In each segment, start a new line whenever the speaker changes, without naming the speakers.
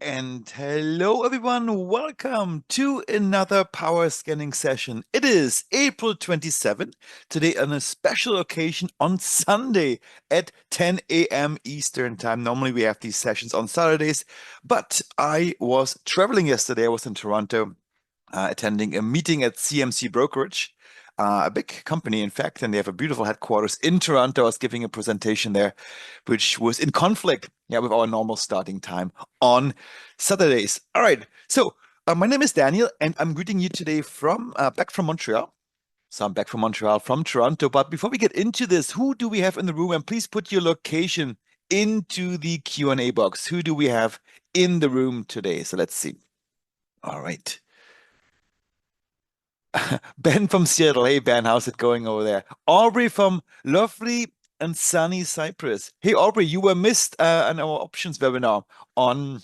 And hello, everyone. Welcome to another power scanning session. It is April 27th, today on a special occasion on Sunday at 10 a.m. Eastern Time. Normally, we have these sessions on Saturdays, but I was traveling yesterday. I was in Toronto attending a meeting at CMC Brokerage. A big company, in fact, and they have a beautiful headquarters in Toronto. I was giving a presentation there, which was in conflict, with our normal starting time on Saturdays. All right. So my name is Daniel, and I'm greeting you today from back from Montreal. So I'm back from Montreal, from Toronto. But before we get into this, who do we have in the room? And please put your location into the Q&A box. Who do we have in the room today? So let's see. All right. Ben from Seattle. Hey, Ben, how's it going over there? Aubrey from lovely and sunny Cyprus. Hey, Aubrey, you were missed on our options webinar on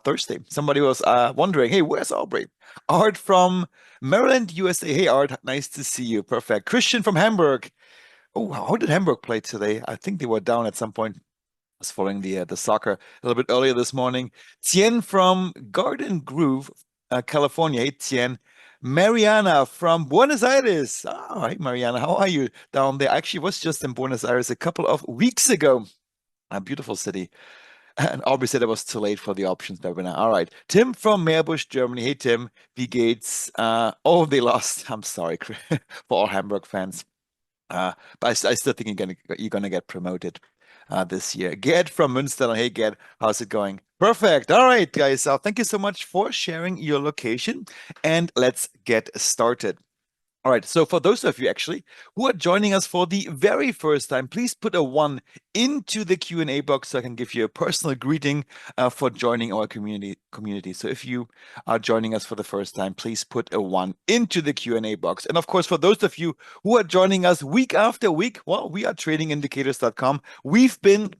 Thursday. Somebody was wondering, hey, where's Aubrey? Art from Maryland, USA. Hey, Art, nice to see you. Perfect. Christian from Hamburg. Oh, how did Hamburg play today? I think they were down at some point. I was following the soccer a little bit earlier this morning. Tien from Garden Grove, California. Hey, Tien. Mariana from Buenos Aires. Oh, hey, Mariana, how are you down there? I actually was just in Buenos Aires a couple of weeks ago. A beautiful city. And Aubrey said it was too late for the options webinar. All right. Tim from Meerbusch, Germany. Hey, Tim. Wie geht's? Oh, they lost. I'm sorry for all Hamburg fans. But I still think you're gonna get promoted this year. Gerd from Münster. Hey, Gerd, how's it going? Perfect. All right, guys. Thank you so much for sharing your location, and let's get started. All right, so for those of you actually who are joining us for the very first time, please put a 1 into the Q&A box so I can give you a personal greeting for joining our community. So if you are joining us for the first time, please put a 1 into the Q&A box. And of course, for those of you who are joining us week after week, well, we are tradingindicators.com. We've been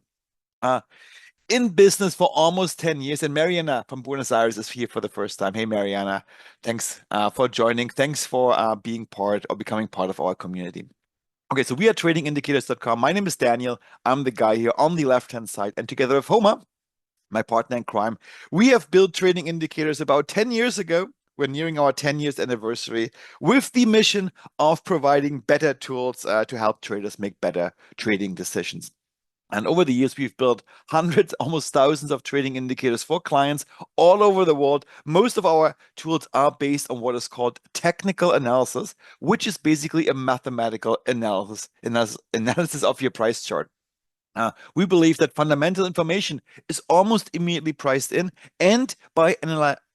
in business for almost 10 years. And Mariana from Buenos Aires is here for the first time. Hey, Mariana, thanks for joining. Thanks for being part or becoming part of our community. Okay, so we are tradingindicators.com. My name is Daniel. I'm the guy here on the left-hand side. And together with Homer, my partner in crime, we have built Trading Indicators about 10 years ago. We're nearing our 10 years anniversary with the mission of providing better tools to help traders make better trading decisions. And over the years, we've built hundreds, almost thousands of trading indicators for clients all over the world. Most of our tools are based on what is called technical analysis, which is basically a mathematical analysis of your price chart. We believe that fundamental information is almost immediately priced in, and by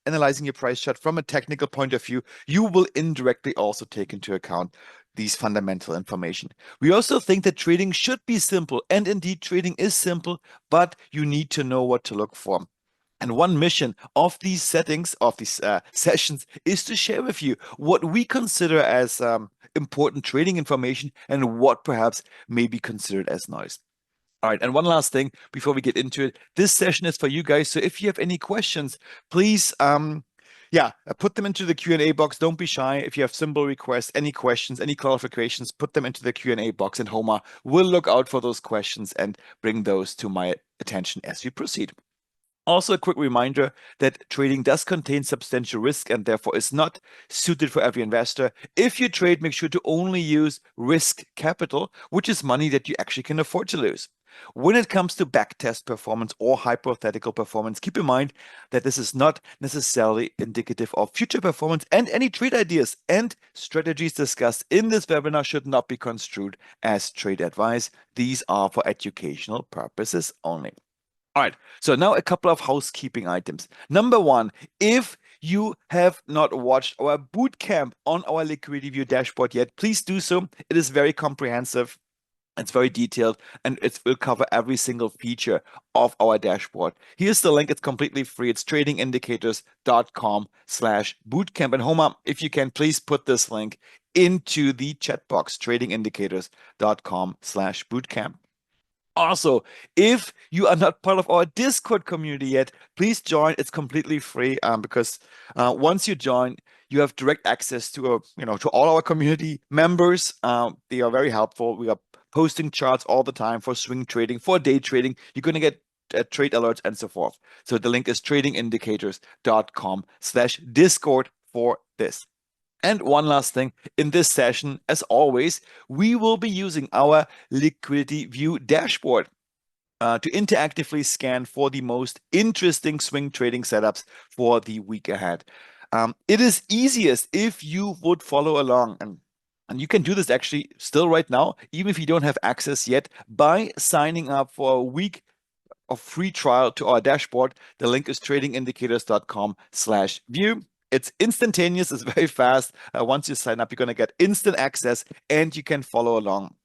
analyzing your price chart from a technical point of view, you will indirectly also take into account these fundamental information. We also think that trading should be simple, and indeed trading is simple, but you need to know what to look for. And one mission of these sessions is to share with you what we consider as important trading information and what perhaps may be considered as noise. All right, and one last thing before we get into it. This session is for you guys, so if you have any questions, please put them into the Q&A box. Don't be shy. If you have symbol requests, any questions, any clarifications, put them into the Q&A box, and Homer will look out for those questions and bring those to my attention as we proceed. Also, a quick reminder that trading does contain substantial risk and therefore is not suited for every investor. If you trade, make sure to only use risk capital, which is money that you actually can afford to lose. When it comes to backtest performance or hypothetical performance, keep in mind that this is not necessarily indicative of future performance, and any trade ideas and strategies discussed in this webinar should not be construed as trade advice. These are for educational purposes only. All right, so now a couple of housekeeping items. Number one, if you have not watched our bootcamp on our Liquidity View dashboard yet, please do so. It is very comprehensive. It's very detailed, and it will cover every single feature of our dashboard. Here's the link. It's completely free. It's tradingindicators.com/bootcamp. And Homer, if you can, please put this link into the chat box, tradingindicators.com/bootcamp. Also, if you are not part of our Discord community yet, please join. It's completely free because once you join, you have direct access to to all our community members. They are very helpful. We are posting charts all the time for swing trading, for day trading. You're going to get trade alerts, and so forth. So the link is tradingindicators.com/Discord for this. And one last thing, in this session, as always, we will be using our Liquidity View dashboard to interactively scan for the most interesting swing trading setups for the week ahead. It is easiest if you would follow along, and you can do this actually still right now, even if you don't have access yet, by signing up for a week of free trial to our dashboard. The link is tradingindicators.com/view. It's instantaneous, it's very fast. Once you sign up, you're going to get instant access and you can follow along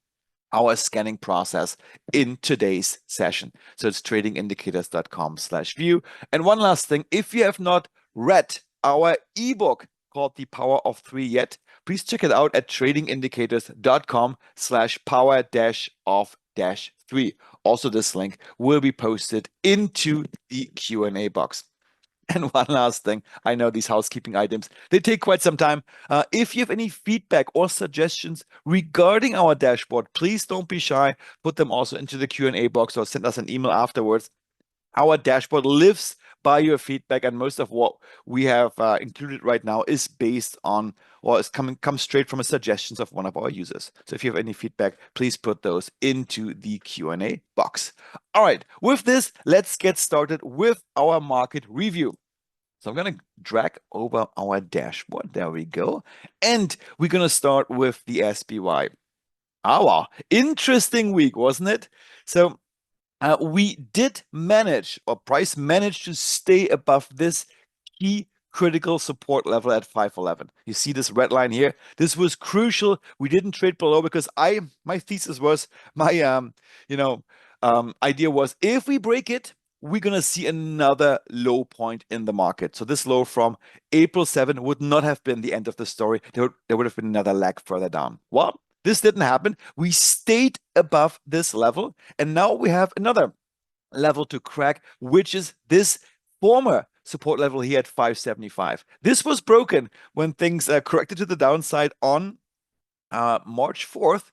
our scanning process in today's session. So it's tradingindicators.com/view. And one last thing, if you have not read our ebook called The Power of Three yet, please check it out at tradingindicators.com/power-of-3. Also, this link will be posted into the Q&A box. And one last thing, I know these housekeeping items, they take quite some time. If you have any feedback or suggestions regarding our dashboard, please don't be shy. Put them also into the Q&A box or send us an email afterwards. Our dashboard lives by your feedback, and most of what we have included right now is based on, or is comes straight from the suggestions of one of our users. So if you have any feedback, please put those into the Q&A box. All right, with this, let's get started with our market review. So I'm going to drag over our dashboard. There we go. And we're going to start with the SPY. Wow, interesting week, wasn't it? So we did manage, or price managed to stay above this key critical support level at 511. You see this red line here? This was crucial. We didn't trade below because my thesis was, my idea was, if we break it, we're going to see another low point in the market. So this low from April 7 would not have been the end of the story. There would have been another leg further down. Well, this didn't happen. We stayed above this level, and now we have another level to crack, which is this former support level here at 575. This was broken when things corrected to the downside on March 4th.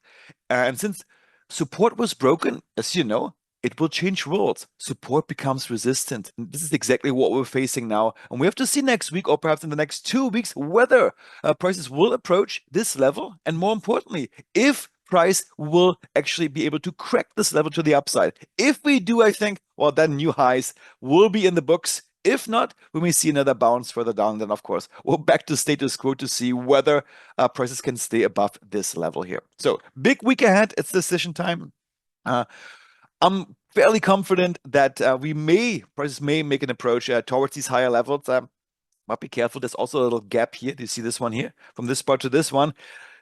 And since support was broken, as you know, it will change worlds. Support becomes resistant. And this is exactly what we're facing now. And we have to see next week, or perhaps in the next 2 weeks, whether prices will approach this level. And more importantly, if price will actually be able to crack this level to the upside. If we do, I think, well, then new highs will be in the books. If not, we may see another bounce further down. Then, of course, we're back to status quo to see whether prices can stay above this level here. So, big week ahead. It's decision time. I'm fairly confident that prices may make an approach towards these higher levels. But be careful. There's also a little gap here. Do you see this one here? From this part to this one.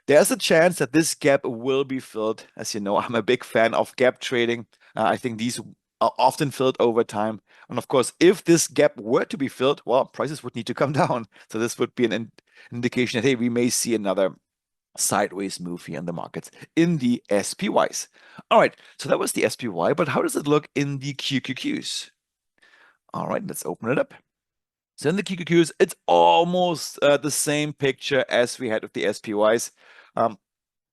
There's a chance that this gap will be filled. As you know, I'm a big fan of gap trading. I think these are often filled over time. And of course, if this gap were to be filled, well, prices would need to come down. So this would be an indication that, hey, we may see another sideways move here in the markets in the SPYs. All right, so that was the SPY, but how does it look in the QQQs? All right, let's open it up. So in the QQQs, it's almost the same picture as we had with the SPYs.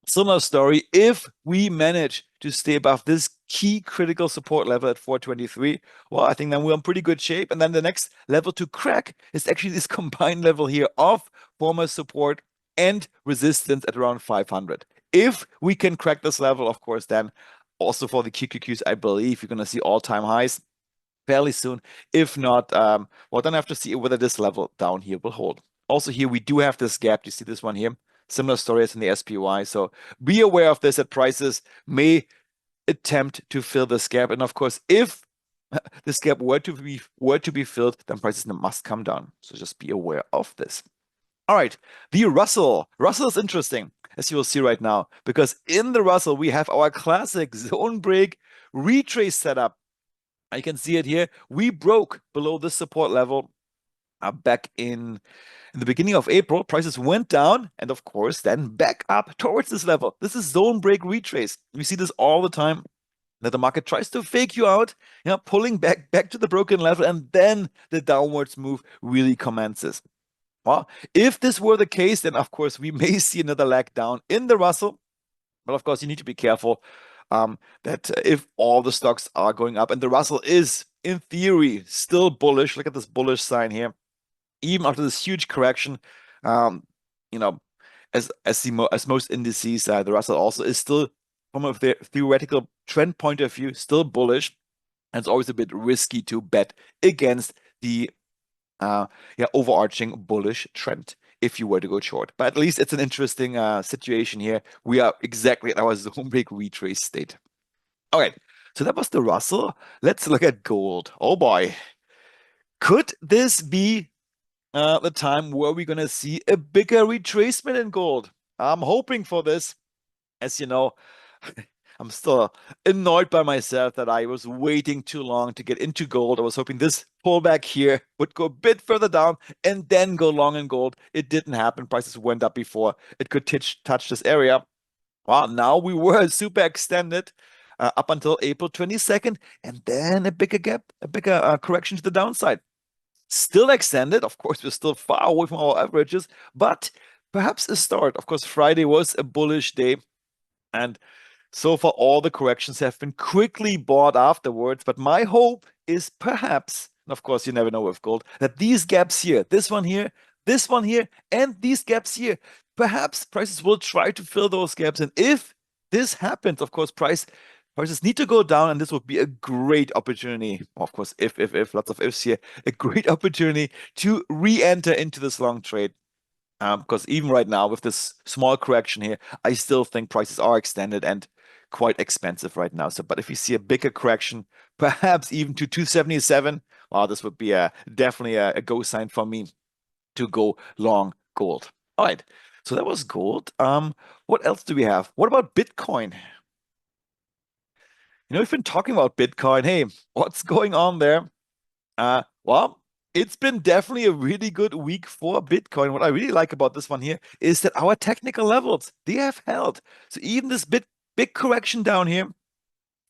Similar story. If we manage to stay above this key critical support level at 423, well, I think then we're in pretty good shape. And then the next level to crack is actually this combined level here of former support and resistance at around 500. If we can crack this level, of course, then also for the QQQs, I believe you're going to see all-time highs fairly soon. If not, well, then I have to see whether this level down here will hold. Also here, we do have this gap. You see this one here? Similar story as in the SPY. So be aware of this, that prices may attempt to fill this gap. And of course, if this gap were to be filled, then prices must come down. So just be aware of this. All right, the Russell. Russell is interesting, as you will see right now, because in the Russell, we have our classic zone break retrace setup. You can see it here. We broke below this support level back in the beginning of April. Prices went down and, of course, then back up towards this level. This is zone break retrace. We see this all the time, that the market tries to fake you out, pulling back to the broken level, and then the downwards move really commences. Well, if this were the case, then, of course, we may see another leg down in the Russell. But, of course, you need to be careful. that if all the stocks are going up and the Russell is, in theory, still bullish. Look at this bullish sign here. Even after this huge correction, um, you know, as most indices, the Russell also is still, from a theoretical trend point of view, still bullish. And it's always a bit risky to bet against the overarching bullish trend if you were to go short. But at least it's an interesting situation here. We are exactly at our zone break retrace state. All right, so that was the Russell. Let's look at gold. Oh boy. Could this be the time where we're going to see a bigger retracement in gold? I'm hoping for this. As you know, I'm still annoyed by myself that I was waiting too long to get into gold. I was hoping this pullback here would go a bit further down and then go long in gold. It didn't happen. Prices went up before it could touch this area. Well, now we were super extended up until April 22nd, and then a bigger gap, a bigger correction to the downside. Still extended. Of course, we're still far away from our averages, but perhaps a start. Of course, Friday was a bullish day, and so far all the corrections have been quickly bought afterwards. But my hope is perhaps, and of course, you never know with gold, that these gaps here, this one here, and these gaps here, perhaps prices will try to fill those gaps. And if this happens, of course, prices need to go down, and this would be a great opportunity. Of course, if lots of ifs here, a great opportunity to re-enter into this long trade. Because even right now, with this small correction here, I still think prices are extended and quite expensive right now. So, but if you see a bigger correction, perhaps even to 277, well, this would be definitely a go sign for me to go long gold. All right, so that was gold. What else do we have? What about Bitcoin? We've been talking about Bitcoin. Hey, what's going on there? Well, it's been definitely a really good week for Bitcoin. What I really like about this one here is that our technical levels, they have held. So even this big correction down here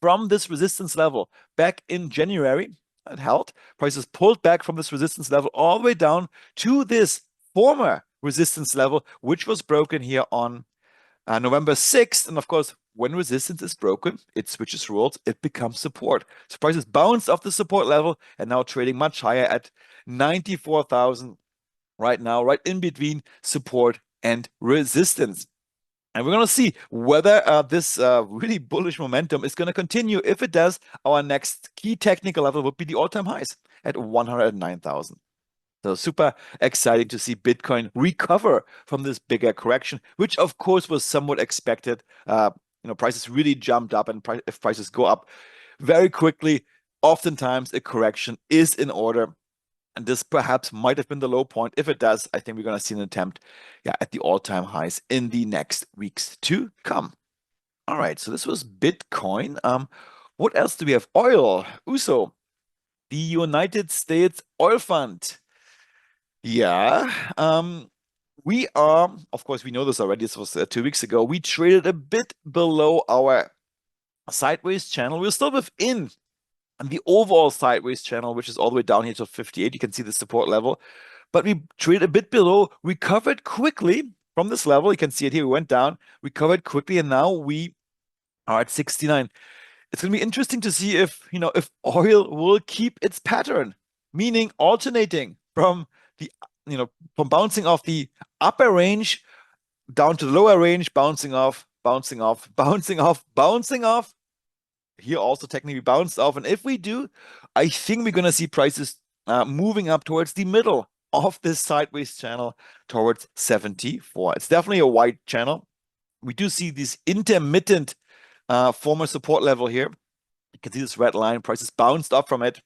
from this resistance level back in January, it held. Prices pulled back from this resistance level all the way down to this former resistance level, which was broken here on November 6th. And of course, when resistance is broken, it switches roles, it becomes support. So prices bounced off the support level and now trading much higher at 94,000 right now, right in between support and resistance. And we're going to see whether this really bullish momentum is going to continue. If it does, our next key technical level would be the all-time highs at 109,000. So super exciting to see Bitcoin recover from this bigger correction, which of course was somewhat expected. Prices really jumped up, and if prices go up very quickly, oftentimes a correction is in order. And this perhaps might have been the low point. If it does, I think we're going to see an attempt at the all-time highs in the next weeks to come. All right, so this was Bitcoin. What else do we have? Oil, USO, the United States Oil Fund. Yeah, we are, of course, we know this already. This was 2 weeks ago. We traded a bit below our sideways channel. We're still within the overall sideways channel, which is all the way down here to 58. You can see the support level, but we traded a bit below, recovered quickly from this level. You can see it here. We went down, recovered quickly, and now we are at 69. It's going to be interesting to see if oil will keep its pattern, meaning alternating from from bouncing off the upper range down to the lower range, bouncing off, bouncing off, bouncing off, bouncing off. Here also technically bounced off. And if we do, I think we're going to see prices moving up towards the middle of this sideways channel towards 74. It's definitely a wide channel. We do see this intermittent former support level here. You can see this red line. Prices bounced up from it.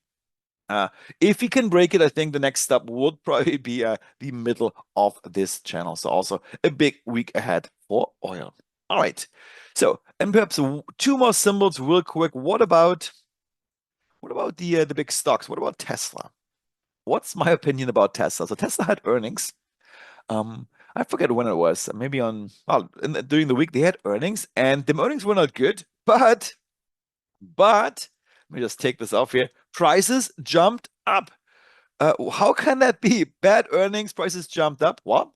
If we can break it, I think the next step would probably be the middle of this channel. So also a big week ahead for oil. All right. So, and perhaps two more symbols real quick. What about the big stocks? What about Tesla? What's my opinion about Tesla? So Tesla had earnings. I forget when it was. Maybe during the week they had earnings, and the earnings were not good. But let me just take this off here. Prices jumped up. How can that be? Bad earnings, prices jumped up. Well,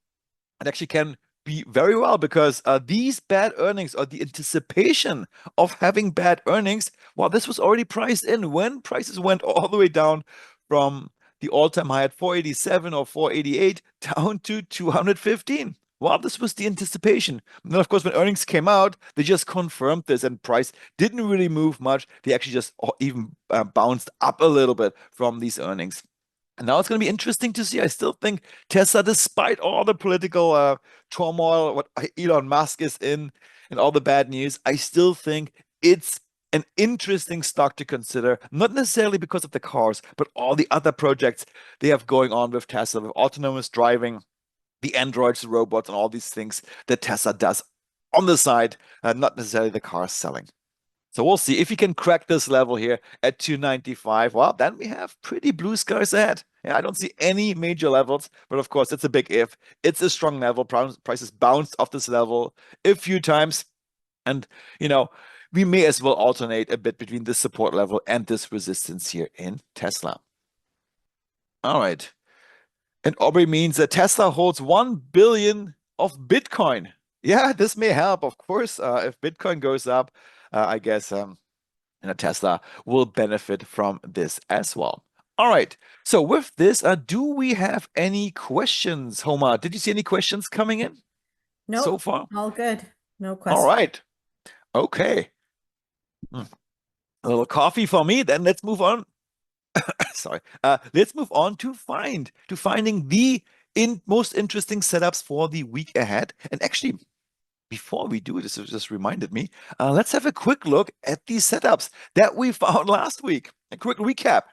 it actually can be very well because these bad earnings or the anticipation of having bad earnings, well, this was already priced in when prices went all the way down from the all-time high at 487 or 488 down to 215. Well, this was the anticipation. And then, of course, when earnings came out, they just confirmed this, and price didn't really move much. They actually just even bounced up a little bit from these earnings. And now it's going to be interesting to see. I still think Tesla, despite all the political turmoil, what Elon Musk is in, and all the bad news, I still think it's an interesting stock to consider, not necessarily because of the cars, but all the other projects they have going on with Tesla, with autonomous driving, the androids, the robots, and all these things that Tesla does on the side, not necessarily the cars selling. So we'll see if we can crack this level here at 295. Well, then we have pretty blue skies ahead. Yeah, I don't see any major levels, but of course, it's a big if. It's a strong level. Prices bounced off this level a few times. And, you know, we may as well alternate a bit between this support level and this resistance here in Tesla. All right. And Aubrey means that Tesla holds 1 billion of Bitcoin. Yeah, this may help, of course. If Bitcoin goes up, I guess Tesla will benefit from this as well. All right. So with this, do we have any questions, Homa? Did you see any questions coming in so
Nope,
far?
all good. No
All
question.
right. Okay. A little coffee for me. Then let's move on. Sorry. Let's move on to finding the most interesting setups for the week ahead. And actually, before we do this, it just reminded me, let's have a quick look at these setups that we found last week. A quick recap.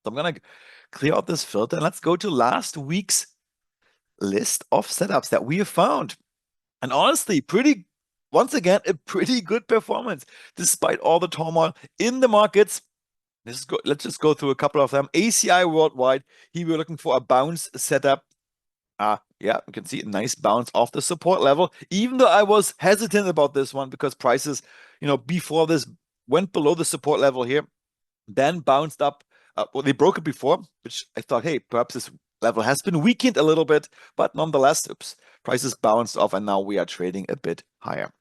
So I'm gonna clear out this filter and let's go to last week's list of setups that we have found. And honestly, once again, a pretty good performance despite all the turmoil in the markets. Let's just go through a couple of them. ACI worldwide, here we're looking for a bounce setup. Yeah, you can see a nice bounce off the support level, even though I was hesitant about this one because prices, before this went below the support level here, then bounced up. Well, they broke it before, which I thought, hey, perhaps this level has been weakened a little bit, but nonetheless, prices bounced off and now we are trading a bit higher.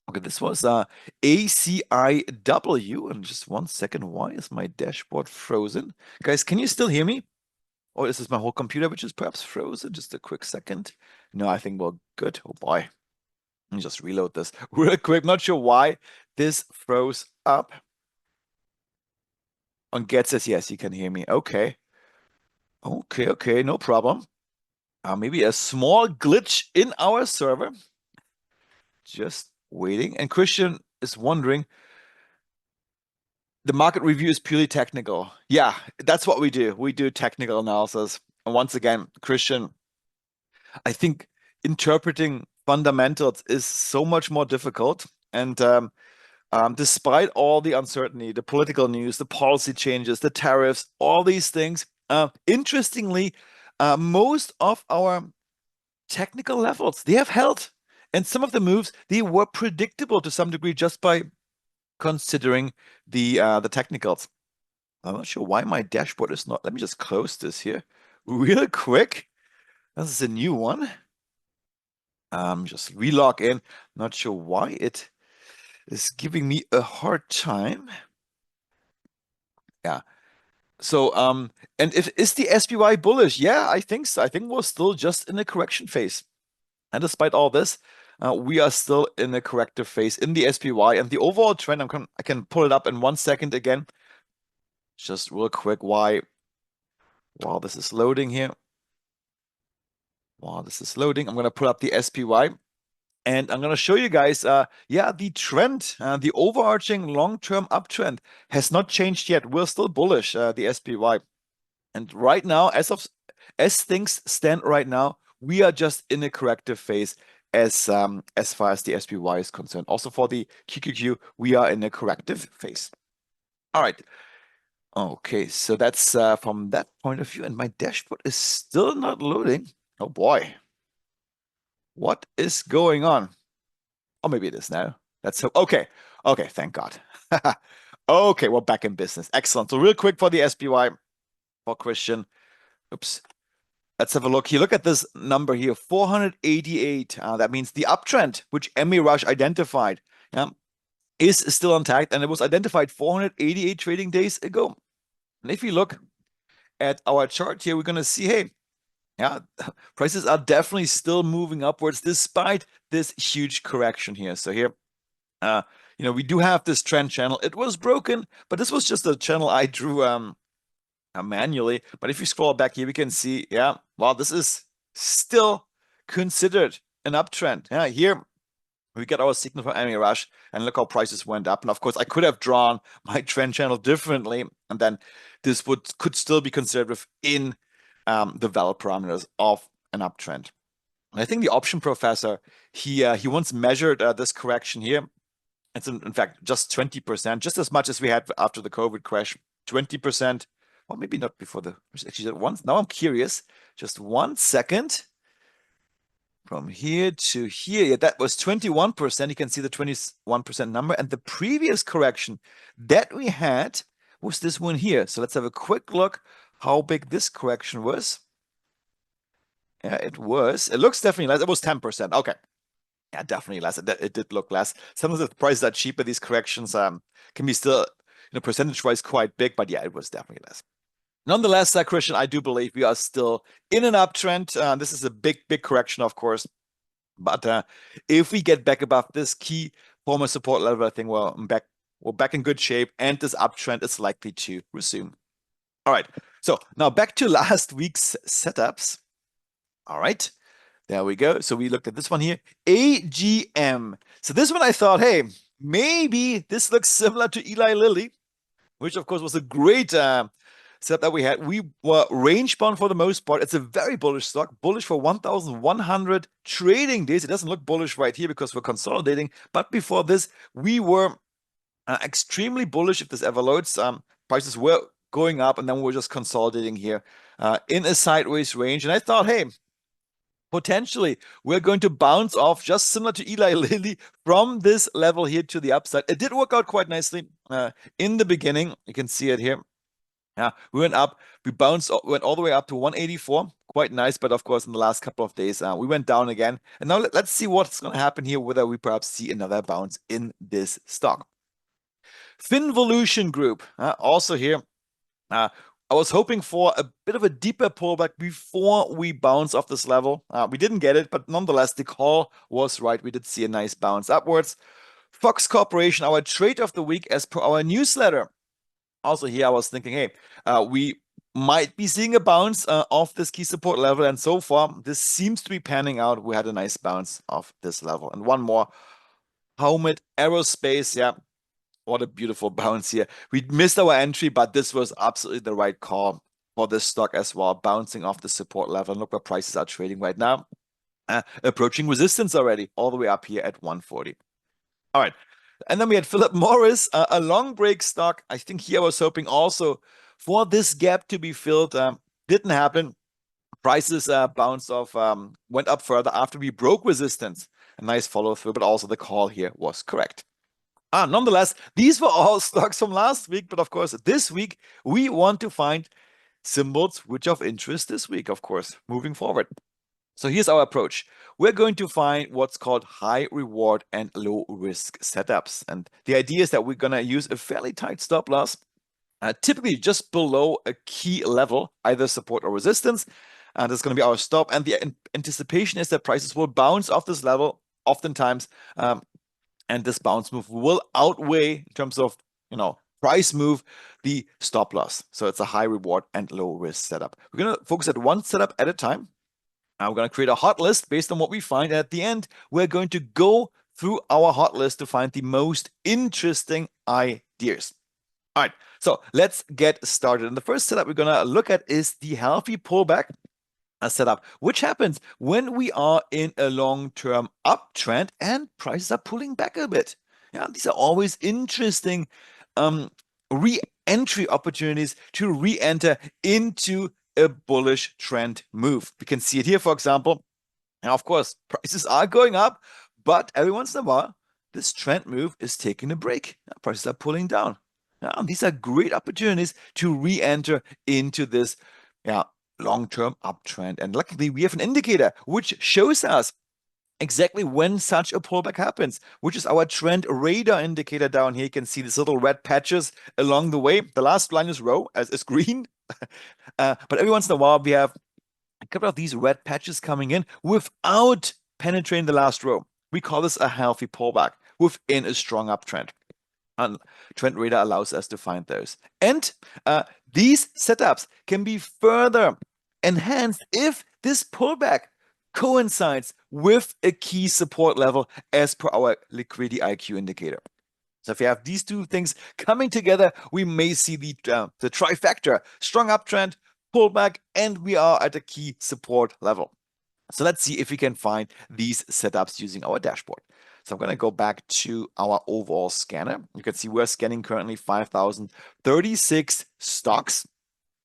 Okay, this was ACIW. And just 1 second, why is my dashboard frozen? Guys, can you still hear me? Or is this my whole computer, which is perhaps frozen? Just a quick second. No, I think we're good. Oh boy. Let me just reload this real quick. Not sure why this froze up. On Get says, yes, you can hear me. Okay. Okay, no problem. Maybe a small glitch in our server. Just waiting. And Christian is wondering, the market review is purely technical. Yeah, that's what we do. We do technical analysis. And once again, Christian, I think interpreting fundamentals is so much more difficult. And despite all the uncertainty, the political news, the policy changes, the tariffs, all these things, interestingly, most of our technical levels, they have held. And some of the moves, they were predictable to some degree just by considering the technicals. I'm not sure why my dashboard is not. Let me just close this here real quick. This is a new one. Just relog in. Not sure why it is giving me a hard time. Yeah. So, and is the SPY bullish? Yeah, I think so. I think we're still just in a correction phase. And despite all this, we are still in a corrective phase in the SPY. And the overall trend, I can pull it up in 1 second again. Just real quick, while this is loading here. While this is loading, I'm going to pull up the SPY. And I'm going to show you guys, the trend, the overarching long-term uptrend has not changed yet. We're still bullish, the SPY. And right now, as things stand right now, we are just in a corrective phase as far as the SPY is concerned. Also for the QQQ, we are in a corrective phase. All right. Okay, so that's from that point of view. And my dashboard is still not loading. Oh boy. What is going on? Oh, maybe it is now. Okay. Okay, thank God. Okay, we're back in business. Excellent. So real quick for the SPY for Christian. Oops. Let's have a look here. Look at this number here, 488. That means the uptrend, which Emmy Rush identified, yeah, is still intact, and it was identified 488 trading days ago. And if you look at our chart here, we're going to see, hey, yeah, prices are definitely still moving upwards despite this huge correction here. So here, we do have this trend channel. It was broken, but this was just a channel I drew manually. But if you scroll back here, we can see, yeah, well, this is still considered an uptrend. Yeah, here we get our signal from Emmy Rush, and look how prices went up. And of course, I could have drawn my trend channel differently, and then this could still be considered within the valid parameters of an uptrend. And I think the option professor, he once measured this correction here. It's in fact just 20%, just as much as we had after the COVID crash. 20%. Well, maybe not before the actually once. Now I'm curious. Just 1 second. From here to here, yeah, that was 21%. You can see the 21% number. And the previous correction that we had was this one here. So let's have a quick look how big this correction was. Yeah, it looks definitely less. It was 10%. Okay. Yeah, definitely less. It did look less. Some of the prices are cheaper. These corrections can be still, percentage-wise quite big, but yeah, it was definitely less. Nonetheless, Christian, I do believe we are still in an uptrend. This is a big correction, of course. But if we get back above this key former support level, I think we're back in good shape, and this uptrend is likely to resume. All right. So now back to last week's setups. All right. There we go. So we looked at this one here, AGM. So this one I thought, hey, maybe this looks similar to Eli Lilly, which of course was a great setup that we had. We were range bound for the most part. It's a very bullish stock, bullish for 1,100 trading days. It doesn't look bullish right here because we're consolidating. But before this, we were extremely bullish if this ever loads. Prices were going up, and then we were just consolidating here in a sideways range. And I thought, hey, potentially we're going to bounce off just similar to Eli Lilly from this level here to the upside. It did work out quite nicely in the beginning. You can see it here. Yeah, we went up, we went all the way up to 184. Quite nice, but of course in the last couple of days we went down again. And now let's see what's going to happen here, whether we perhaps see another bounce in this stock. Finvolution Group, also here. I was hoping for a bit of a deeper pullback before we bounce off this level. We didn't get it, but nonetheless, the call was right. We did see a nice bounce upwards. Fox Corporation, our trade of the week as per our newsletter. Also here, I was thinking, hey, we might be seeing a bounce off this key support level. And so far, this seems to be panning out. We had a nice bounce off this level. And one more, Howmet Aerospace, yeah. What a beautiful bounce here. We missed our entry, but this was absolutely the right call for this stock as well, bouncing off the support level. And look where prices are trading right now. Approaching resistance already, all the way up here at 140. All right. And then we had Philip Morris, a long break stock. I think here I was hoping also for this gap to be filled. Didn't happen. Prices bounced off, went up further after we broke resistance. A nice follow through, but also the call here was correct. Nonetheless, these were all stocks from last week, but of course, this week we want to find symbols which are of interest this week, of course, moving forward. So here's our approach. We're going to find what's called high reward and low risk setups. And the idea is that we're going to use a fairly tight stop loss, typically just below a key level, either support or resistance. And that's going to be our stop. And the anticipation is that prices will bounce off this level oftentimes. And this bounce move will outweigh, in terms of, price move, the stop loss. So it's a high reward and low risk setup. We're going to focus at one setup at a time. We're going to create a hot list based on what we find. And at the end, we're going to go through our hot list to find the most interesting ideas. All right, so let's get started. And the first setup we're going to look at is the healthy pullback setup, which happens when we are in a long-term uptrend and prices are pulling back a bit. Yeah, these are always interesting re-entry opportunities to re-enter into a bullish trend move. We can see it here, for example. Now, of course, prices are going up, but every once in a while, this trend move is taking a break. Now, prices are pulling down. Now, these are great opportunities to re-enter into this long-term uptrend. And luckily, we have an indicator which shows us exactly when such a pullback happens, which is our trend radar indicator down here. You can see these little red patches along the way. The last line is row, as is green. But every once in a while, we have a couple of these red patches coming in without penetrating the last row. We call this a healthy pullback within a strong uptrend. And Trend Radar allows us to find those. And these setups can be further enhanced if this pullback coincides with a key support level as per our liquidity IQ indicator. So if you have these two things coming together, we may see the trifecta: strong uptrend, pullback, and we are at a key support level. So let's see if we can find these setups using our dashboard. So I'm going to go back to our overall scanner. You can see we're scanning currently 5,036 stocks.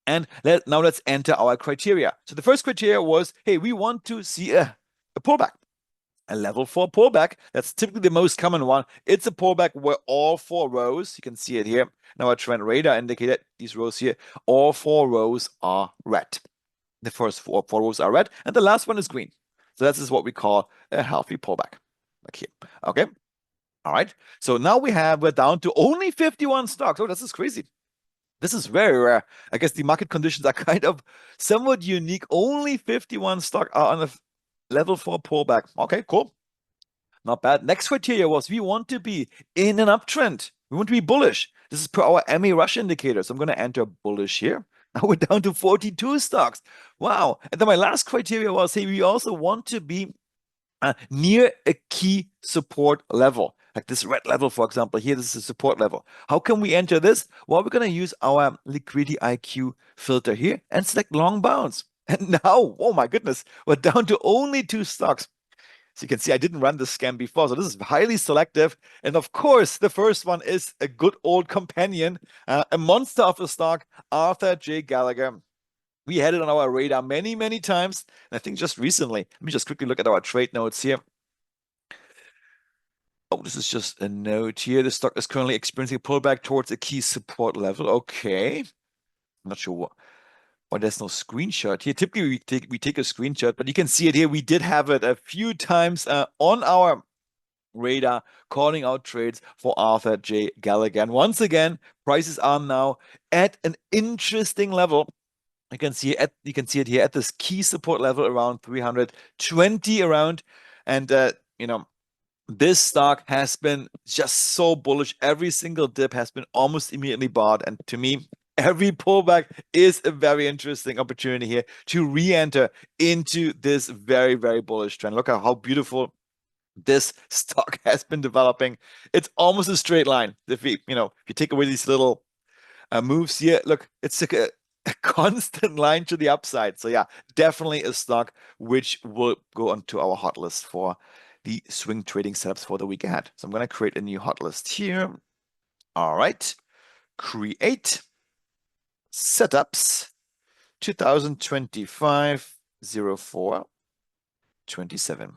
And now let's enter our criteria. So the first criteria was, hey, we want to see a pullback. A level 4 pullback. That's typically the most common one. It's a pullback where all 4 rows, you can see it here. Now our trend radar indicated these rows here, all 4 rows are red. The first four rows are red, and the last one is green. So this is what we call a healthy pullback. Like here. Okay. All right. So now we're down to only 51 stocks. Oh, this is crazy. This is very rare. I guess the market conditions are kind of somewhat unique. Only 51 stocks are on a level 4 pullback. Okay, cool. Not bad. Next criteria was we want to be in an uptrend. We want to be bullish. This is per our MA rush indicator. So I'm going to enter bullish here. Now we're down to 42 stocks. Wow. And then my last criteria was, hey, we also want to be near a key support level. Like this red level, for example, here, this is a support level. How can we enter this? Well, we're going to use our liquidity IQ filter here and select long bounce. And now, oh my goodness, we're down to only 2 stocks. So you can see I didn't run this scan before, so this is highly selective. And of course, the first one is a good old companion, a monster of a stock, Arthur J. Gallagher. We had it on our radar many, many times. And I think just recently, let me just quickly look at our trade notes here. Oh, this is just a note here. The stock is currently experiencing a pullback towards a key support level. Okay. I'm not sure why there's no screenshot here. Typically, we take a screenshot, but you can see it here. We did have it a few times on our radar, calling out trades for Arthur J. Gallagher. And once again, prices are now at an interesting level. You can see it here at this key support level around 320 around. And this stock has been just so bullish. Every single dip has been almost immediately bought. And to me, every pullback is a very interesting opportunity here to re-enter into this very, very bullish trend. Look at how beautiful this stock has been developing. It's almost a straight line. If you take away these little moves here, look, it's like a constant line to the upside. So yeah, definitely a stock which will go onto our hot list for the swing trading setups for the week ahead. So I'm going to create a new hot list here. All right, create setups 2025 04 27.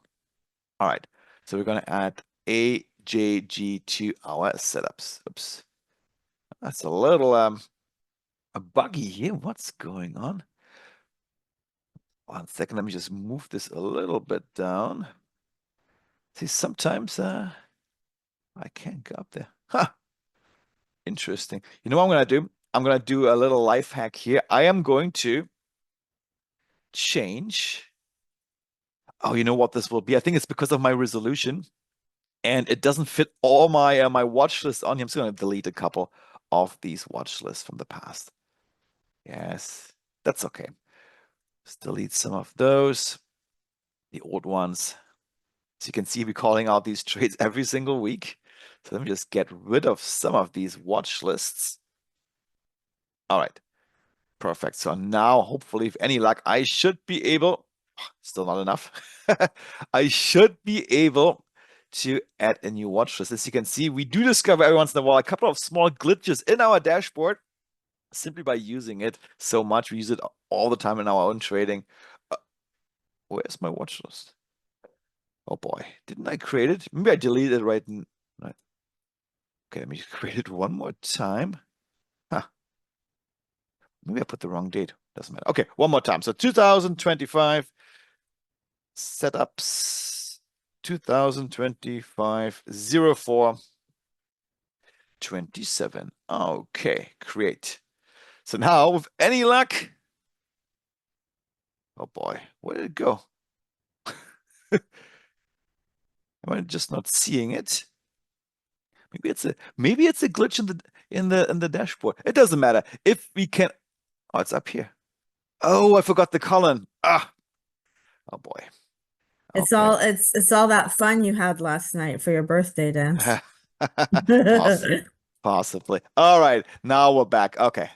All right, so we're going to add AJG to our setups. Oops, that's a little buggy here. What's going on? 1 second, let me just move this a little bit down. See, sometimes I can't go up there. Huh. Interesting. You know what I'm going to do? I'm going to do a little life hack here. I am going to change. Oh, you know what this will be? I think it's because of my resolution, and it doesn't fit all my my watch list on here. I'm just going to delete a couple of these watch lists from the past. Yes, that's okay. Just delete some of those, the old ones. So you can see we're calling out these trades every single week. So let me just get rid of some of these watch lists. All right, perfect. So now, hopefully, if any luck, I should be able, still not enough. I should be able to add a new watch list. As you can see, we do discover every once in a while a couple of small glitches in our dashboard simply by using it so much. We use it all the time in our own trading. Where's my watch list? Oh boy, didn't I create it? Maybe I deleted it right. Okay, let me create it one more time. Huh. Maybe I put the wrong date. Doesn't matter. Okay, one more time. So 2025 setups, 2025 04 27. Okay, great. So now, with any luck, oh boy, where did it go? Am I just not seeing it? Maybe it's a glitch in the dashboard. It doesn't matter. If we can, oh, it's up here. Oh, I forgot the column. Ah, oh boy.
It's
Okay.
all it's all that fun you had last night for your birthday dance.
Poss Possibly. All right, now we're back. Okay,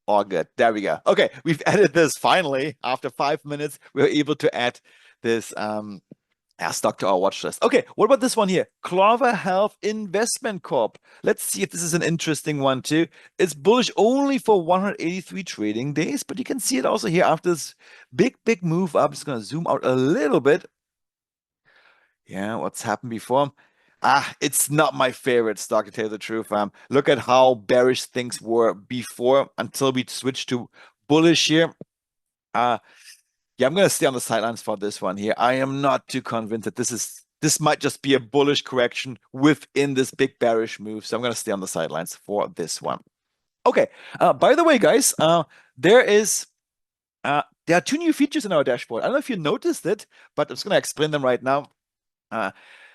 all good. There we go. Okay, we've added this finally. After 5 minutes, we were able to add this stock to our watch list. Okay, what about this one here? Clover Health Investment Corp. Let's see if this is an interesting one too. It's bullish only for 183 trading days, but you can see it also here after this big move up. I'm just gonna zoom out a little bit. Yeah, what's happened before? It's not my favorite stock, to tell you the truth. Look at how bearish things were before until we switched to bullish here. Yeah, I'm gonna stay on the sidelines for this one here. I am not too convinced that this might just be a bullish correction within this big bearish move. So I'm gonna stay on the sidelines for this one. Okay. By the way, guys, there are two new features in our dashboard. I don't know if you noticed it, but I'm just gonna explain them right now.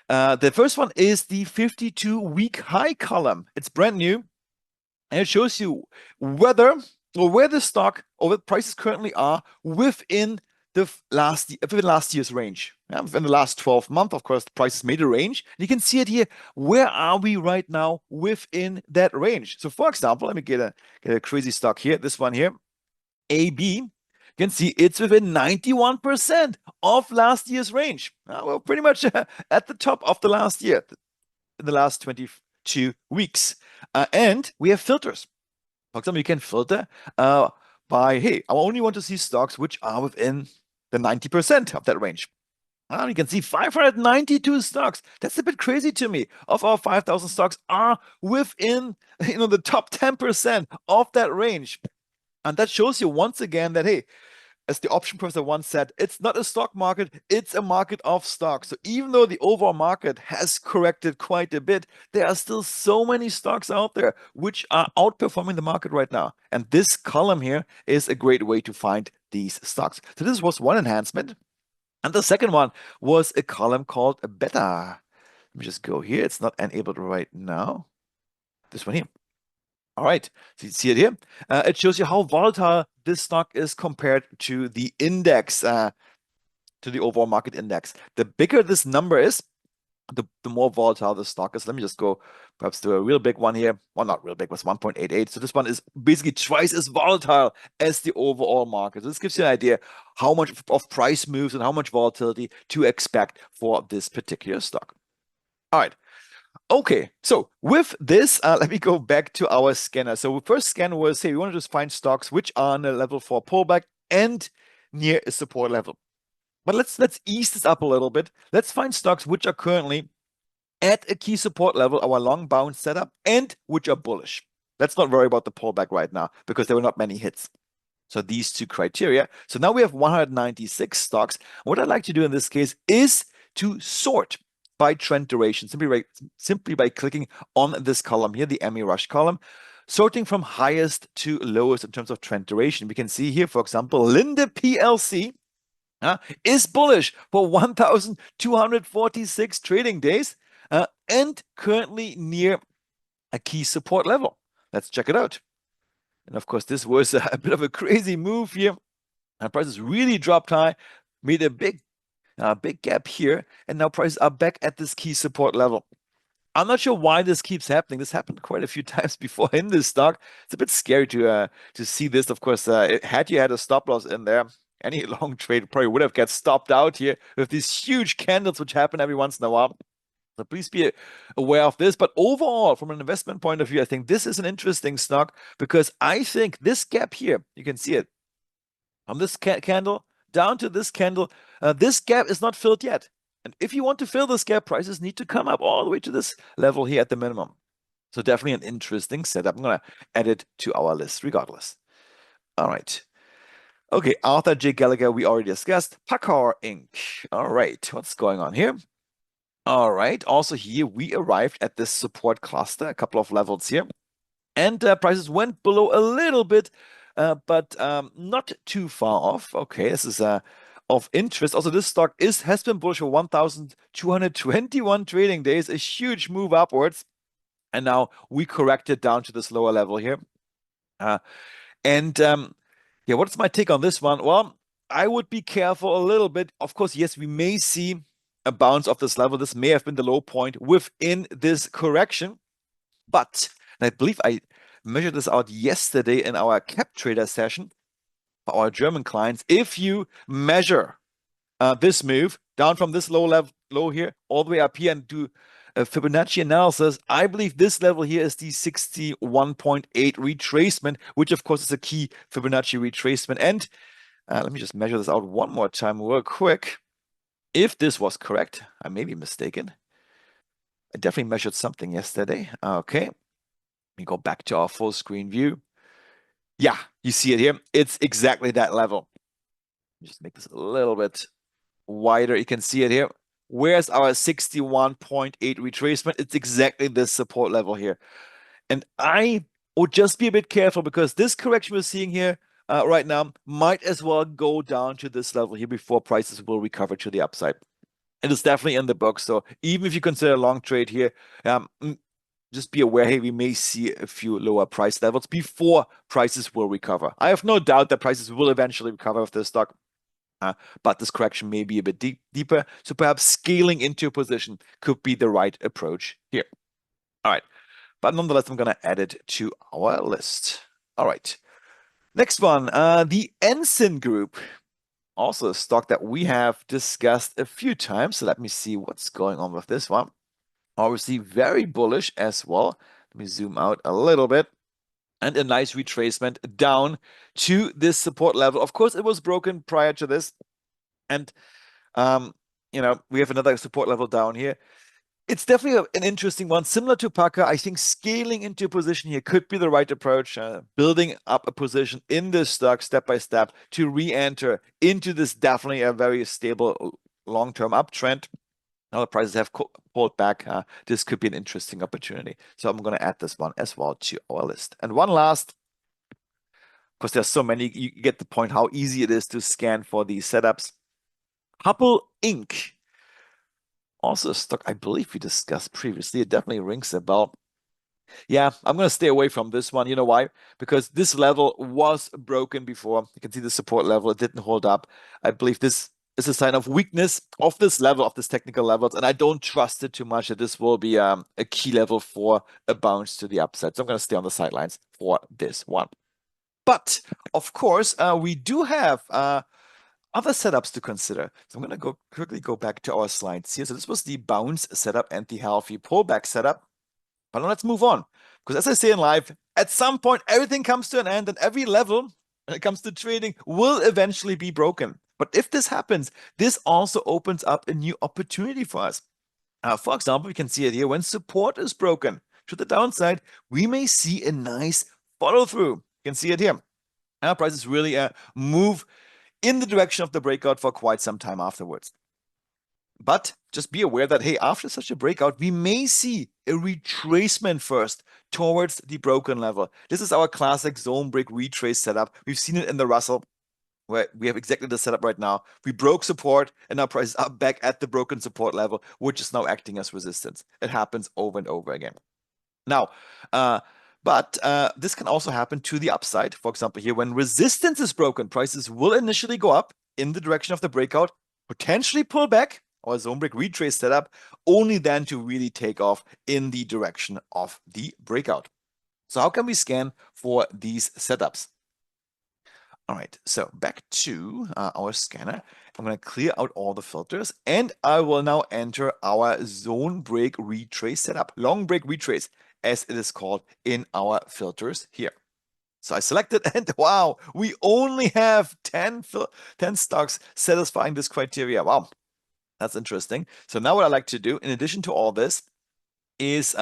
The first one is the 52-week high column. It's brand new, and it shows you whether or where the stock or the prices currently are within the last year's range. Yeah, within the last 12 months, of course, the prices made a range. You can see it here. Where are we right now within that range? So, for example, let me get a crazy stock here. This one here, AB. You can see it's within 91% of last year's range. Well, pretty much at the top of the last year, in the last 22 weeks. And we have filters. For example, you can filter by, hey, I only want to see stocks which are within the 90% of that range. You can see 592 stocks. That's a bit crazy to me. Of our 5,000 stocks are within, the top 10% of that range. And that shows you once again that, hey, as the option professor once said, it's not a stock market, it's a market of stocks. So even though the overall market has corrected quite a bit, there are still so many stocks out there which are outperforming the market right now. And this column here is a great way to find these stocks. So this was one enhancement. And the second one was a column called Beta. Let me just go here. It's not enabled right now. This one here. All right, so you see it here. It shows you how volatile this stock is compared to the index, to the overall market index. The bigger this number is, the more volatile the stock is. Let me just go perhaps to a real big one here. Well, not real big, it was 1.88. So this one is basically twice as volatile as the overall market. So this gives you an idea how much of price moves and how much volatility to expect for this particular stock. All right. Okay, so with this, let me go back to our scanner. So first scan was, hey, we want to just find stocks which are on a level for pullback and near a support level. But let's ease this up a little bit. Let's find stocks which are currently at a key support level, our long bounce setup, and which are bullish. Let's not worry about the pullback right now because there were not many hits. So these two criteria. So now we have 196 stocks. What I'd like to do in this case is to sort by trend duration, simply by clicking on this column here, the ME Rush column, sorting from highest to lowest in terms of trend duration. We can see here, for example, Linde PLC is bullish for 1,246 trading days and currently near a key support level. Let's check it out. And of course, this was a bit of a crazy move here. Prices really dropped high, made a big gap here, and now prices are back at this key support level. I'm not sure why this keeps happening. This happened quite a few times before in this stock. It's a bit scary to see this. Of course, had you had a stop loss in there, any long trade probably would have got stopped out here with these huge candles, which happen every once in a while. So please be aware of this. But overall, from an investment point of view, I think this is an interesting stock because I think this gap here, you can see it from this candle down to this candle, this gap is not filled yet. And if you want to fill this gap, prices need to come up all the way to this level here at the minimum. So definitely an interesting setup. I'm going to add it to our list regardless. All right. Okay, Arthur J. Gallagher, we already discussed. Packard Inc. All right, what's going on here? All right, also here we arrived at this support cluster, a couple of levels here. And prices went below a little bit, but not too far off. Okay, this is of interest. Also, this stock has been bullish for 1,221 trading days, a huge move upwards. And now we corrected down to this lower level here. And yeah, what's my take on this one? Well, I would be careful a little bit. Of course, yes, we may see a bounce off this level. This may have been the low point within this correction. But I believe I measured this out yesterday in our cap trader session for our German clients. If you measure this move down from this low here all the way up here and do a Fibonacci analysis, I believe this level here is the 61.8 retracement, which of course is a key Fibonacci retracement. And let me just measure this out one more time real quick. If this was correct, I may be mistaken. I definitely measured something yesterday. Okay, let me go back to our full screen view. Yeah, you see it here. It's exactly that level. Just make this a little bit wider. You can see it here. Where's our 61.8 retracement? It's exactly this support level here. And I would just be a bit careful because this correction we're seeing here right now might as well go down to this level here before prices will recover to the upside. It is definitely in the book. So even if you consider a long trade here, just be aware, hey, we may see a few lower price levels before prices will recover. I have no doubt that prices will eventually recover with this stock. But this correction may be a bit deeper. So perhaps scaling into a position could be the right approach here. All right. But nonetheless, I'm going to add it to our list. All right. Next one, the Ensign Group. Also a stock that we have discussed a few times. So let me see what's going on with this one. Obviously, very bullish as well. Let me zoom out a little bit. And a nice retracement down to this support level. Of course, it was broken prior to this. And, we have another support level down here. It's definitely an interesting one. Similar to Packer, I think scaling into a position here could be the right approach. Building up a position in this stock step by step to re-enter into this definitely a very stable long-term uptrend. Now the prices have pulled back. This could be an interesting opportunity. So I'm going to add this one as well to our list. And one last, because there's so many, you get the point how easy it is to scan for these setups. Hubble Inc. Also a stock I believe we discussed previously. It definitely rings a bell. Yeah, I'm going to stay away from this one. You know why? Because this level was broken before. You can see the support level. It didn't hold up. I believe this is a sign of weakness of this level, of this technical levels. And I don't trust it too much that this will be a key level for a bounce to the upside. So I'm going to stay on the sidelines for this one. But of course, we do have other setups to consider. So I'm going to quickly go back to our slides here. So this was the bounce setup and the healthy pullback setup. But now let's move on. Because as I say in life, at some point, everything comes to an end and every level when it comes to trading will eventually be broken. But if this happens, this also opens up a new opportunity for us. For example, we can see it here. When support is broken to the downside, we may see a nice follow through. You can see it here. Our prices really move in the direction of the breakout for quite some time afterwards. But just be aware that, hey, after such a breakout, we may see a retracement first towards the broken level. This is our classic zone break retrace setup. We've seen it in the Russell, where we have exactly the setup right now. We broke support and our prices are back at the broken support level, which is now acting as resistance. It happens over and over again. Now, but this can also happen to the upside. For example, here, when resistance is broken, prices will initially go up in the direction of the breakout, potentially pull back, or zone break retrace setup, only then to really take off in the direction of the breakout. So how can we scan for these setups? All right, so back to our scanner. I'm going to clear out all the filters and I will now enter our zone break retrace setup, long break retrace, as it is called in our filters here. So I selected and wow, we only have 10 stocks satisfying this criteria. Wow, that's interesting. So now what I like to do, in addition to all this, is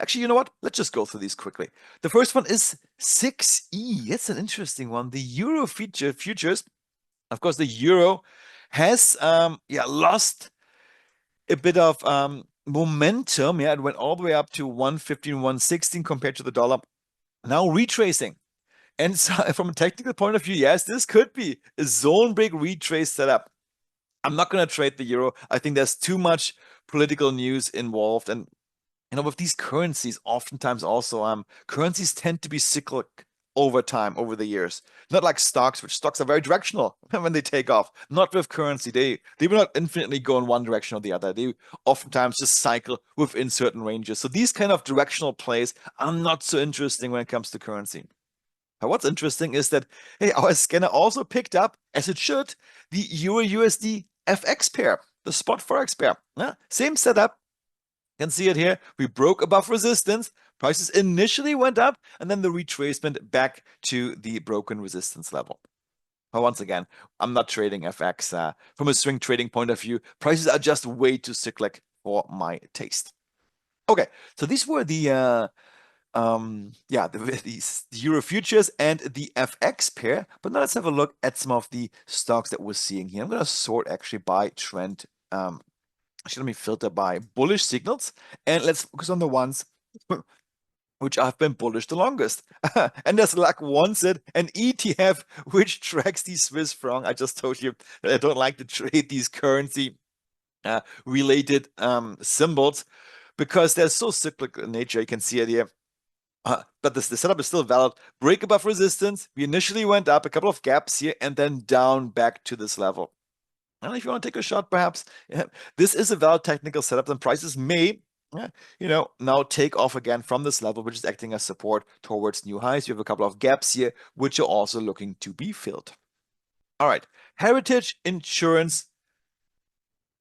Actually, you know what? Let's just go through these quickly. The first one is 6E. That's an interesting one. The Euro futures. Of course, the Euro has lost a bit of momentum. Yeah, it went all the way up to 115, 116 compared to the dollar. Now retracing. And so from a technical point of view, yes, this could be a zone break retrace setup. I'm not going to trade the euro. I think there's too much political news involved. And with these currencies, oftentimes also currencies tend to be cyclic over time, over the years. Not like stocks, which stocks are very directional when they take off. Not with currency. They will not infinitely go in one direction or the other. They oftentimes just cycle within certain ranges. So these kind of directional plays are not so interesting when it comes to currency. Now, what's interesting is that, hey, our scanner also picked up, as it should, the Euro USD FX pair, the spot Forex pair. Yeah, same setup. You can see it here. We broke above resistance. Prices initially went up, and then the retracement back to the broken resistance level. But once again, I'm not trading FX from a swing trading point of view. Prices are just way too cyclic for my taste. Okay, so these were the Euro futures and the FX pair. But now let's have a look at some of the stocks that we're seeing here. I'm going to sort actually by trend. Actually, let me filter by bullish signals, and let's focus on the ones which have been bullish the longest. And there's like Wanted, an ETF which tracks the Swiss franc. I just told you that I don't like to trade these currency related symbols because they're so cyclical in nature. You can see it here. But the setup is still valid. Break above resistance. We initially went up a couple of gaps here and then down back to this level. And if you want to take a shot, perhaps this is a valid technical setup, and prices may, now take off again from this level, which is acting as support towards new highs. You have a couple of gaps here, which are also looking to be filled. All right, Heritage Insurance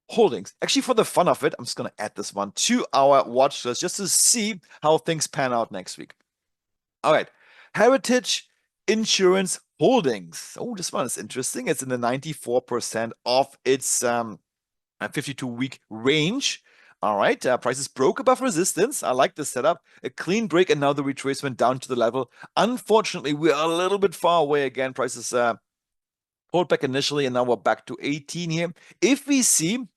Holdings. Actually, for the fun of it, I'm just going to add this one to our watch list just to see how things pan out next week. All right, Heritage Insurance Holdings. Oh, this one is interesting. It's in the 94% of its 52-week range. All right, prices broke above resistance. I like this setup. A clean break, and now the retracement down to the level. Unfortunately, we're a little bit far away again. Prices pulled back initially, and now we're back to 18 here. If we see,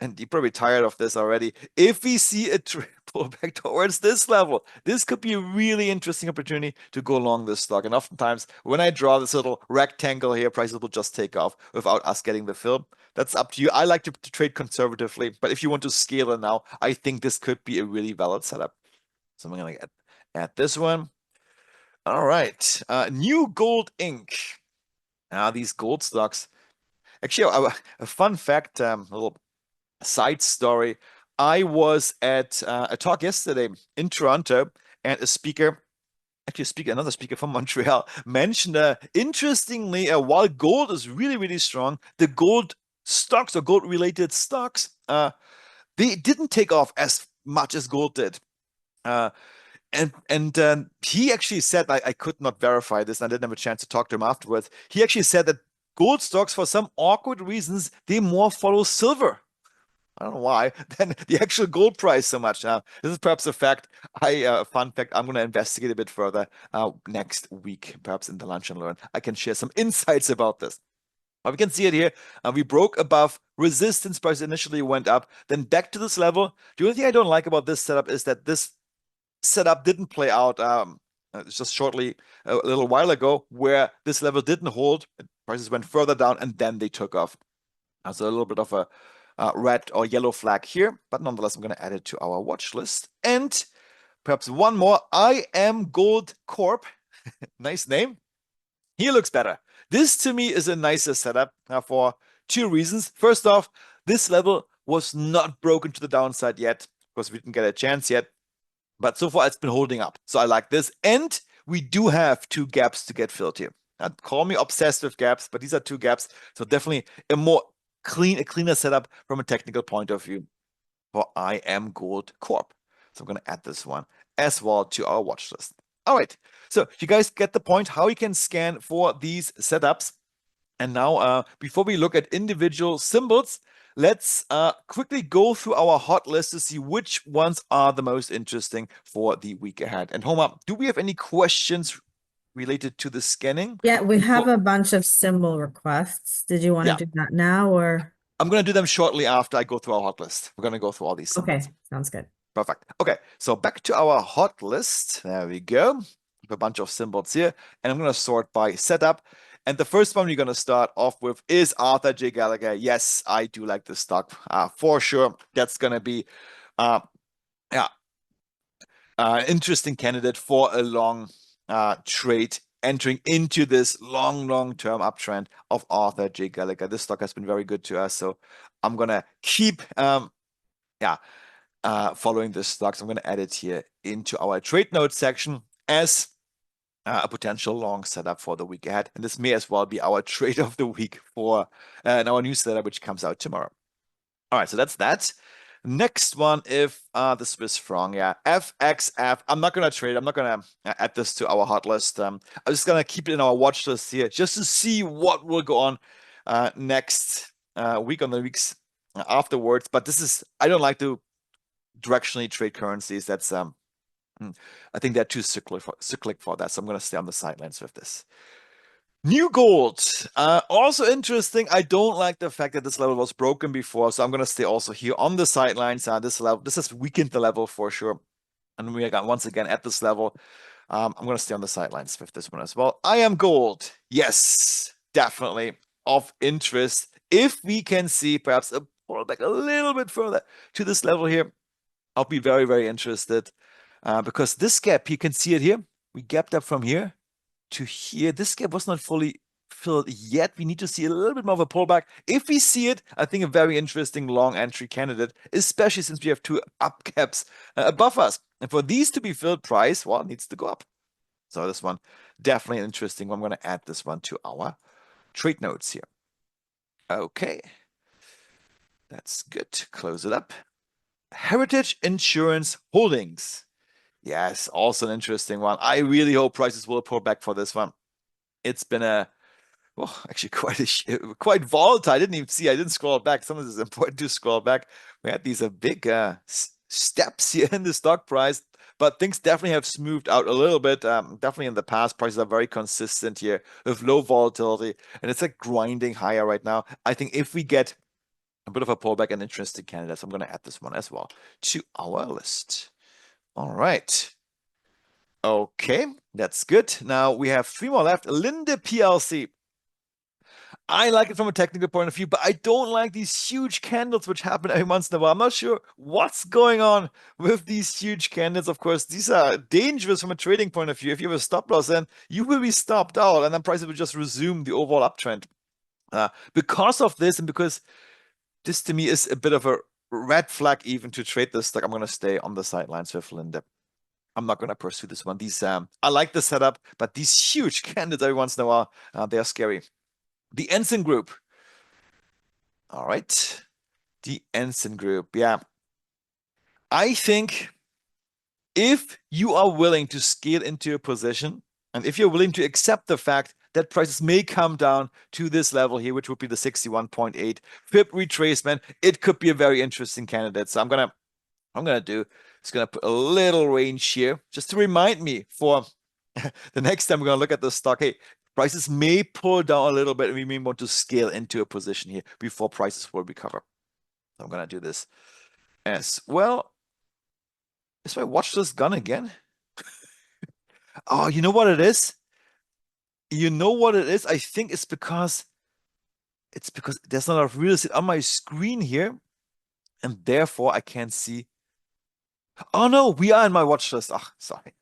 and you're probably tired of this already, if we see a pull back towards this level, this could be a really interesting opportunity to go long this stock. And oftentimes, when I draw this little rectangle here, prices will just take off without us getting the fill. That's up to you. I like to trade conservatively, but if you want to scale it now, I think this could be a really valid setup. So I'm going to add this one. All right, New Gold Inc. Now, these gold stocks. Actually, a fun fact, a little side story. I was at a talk yesterday in Toronto, and another speaker from Montreal, mentioned interestingly, while gold is really, really strong, the gold stocks or gold-related stocks, they didn't take off as much as gold did. And he actually said, I could not verify this, and I didn't have a chance to talk to him afterwards. He actually said that gold stocks, for some awkward reasons, they more follow silver. I don't know why, than the actual gold price so much. This is perhaps a fact. Fun fact. I'm going to investigate a bit further next week, perhaps in the Lunch and Learn. I can share some insights about this. But we can see it here. We broke above resistance. Price initially went up, then back to this level. The only thing I don't like about this setup is that this setup didn't play out just shortly a little while ago, where this level didn't hold. Prices went further down, and then they took off. So a little bit of a red or yellow flag here, but nonetheless, I'm going to add it to our watch list. And perhaps one more, I Am Gold Corp. Nice name. He looks better. This to me is a nicer setup for two reasons. First off, this level was not broken to the downside yet. Of course, we didn't get a chance yet, but so far it's been holding up. So I like this. And we do have two gaps to get filled here. Call me obsessed with gaps, but these are two gaps. So definitely a cleaner setup from a technical point of view for I Am Gold Corp. So I'm going to add this one as well to our watch list. All right. So you guys get the point how you can scan for these setups. And now, before we look at individual symbols, let's quickly go through our hot list to see which ones are the most interesting for the week ahead. And Homa, do we have any questions related to the scanning?
Yeah, we have
Before,
a bunch of symbol requests. Did you want
yeah,
to do that now or?
I'm going to do them shortly after I go through our hot list. We're going to go through all these symbols.
Okay, sounds good.
Perfect. Okay, so back to our hot list. There we go. A bunch of symbols here, and I'm going to sort by setup. And the first one we're going to start off with is Arthur J. Gallagher. Yes, I do like this stock for sure. That's going to be, uh, yeah, interesting candidate for a long trade entering into this long-term uptrend of Arthur J. Gallagher. This stock has been very good to us, so I'm going to keep, yeah, following this stock. So I'm going to add it here into our trade notes section as a potential long setup for the week ahead. And this may as well be our trade of the week for in our newsletter, which comes out tomorrow. All right, so that's that. Next one, if the Swiss franc, yeah, FXF. I'm not gonna trade. I'm not gonna add this to our hot list. I'm just gonna keep it in our watch list here, just to see what will go on next week, on the weeks afterwards. But this is, I don't like to directionally trade currencies. That's I think they're too cyclic for that. So I'm gonna stay on the sidelines with this. New gold, also interesting. I don't like the fact that this level was broken before, so I'm gonna stay also here on the sidelines. This level, this has weakened the level for sure, and we are once again at this level. I'm gonna stay on the sidelines with this one as well. I am gold, yes, definitely of interest. If we can see perhaps a pullback a little bit further to this level here, I'll be very interested because this gap, you can see it here. We gapped up from here to here. This gap was not fully filled yet. We need to see a little bit more of a pullback. If we see it, I think a very interesting long entry candidate, especially since we have two up gaps above us. And for these to be filled, price, well, needs to go up. So this one, definitely an interesting one. I'm going to add this one to our trade notes here. Okay. That's good. Close it up. Heritage Insurance Holdings. Yes, also an interesting one. I really hope prices will pull back for this one. It's been actually quite volatile. I didn't even see. I didn't scroll back. Sometimes it's important to scroll back. We had these big steps here in the stock price, but things definitely have smoothed out a little bit. Definitely in the past, prices are very consistent here with low volatility, and it's like grinding higher right now. I think if we get a bit of a pullback and interesting candidates, I'm going to add this one as well to our list. All right. Okay, that's good. Now we have three more left. Linde PLC. I like it from a technical point of view, but I don't like these huge candles which happen every once in a while. I'm not sure what's going on with these huge candles. Of course, these are dangerous from a trading point of view. If you have a stop loss, then you will be stopped out, and then prices will just resume the overall uptrend. Because of this, and because this to me is a bit of a red flag even to trade this stock, I'm going to stay on the sidelines with Linde. I'm not going to pursue this one. These I like the setup, but these huge candles every once in a while, they are scary. The Ensign Group. All right. The Ensign Group. Yeah. I think if you are willing to scale into a position, and if you're willing to accept the fact that prices may come down to this level here, which would be the 61.8 FIB retracement, it could be a very interesting candidate. So I'm gonna do is gonna put a little range here just to remind me for the next time we're gonna look at the stock. Hey, prices may pull down a little bit, and we may want to scale into a position here before prices will recover. So I'm gonna do this as well. Is my watch list gone again? Oh, you know what it is? You know what it is? I think it's because there's not enough real estate on my screen here, and therefore I can't see. Oh no, we are in my watch list. Oh, sorry.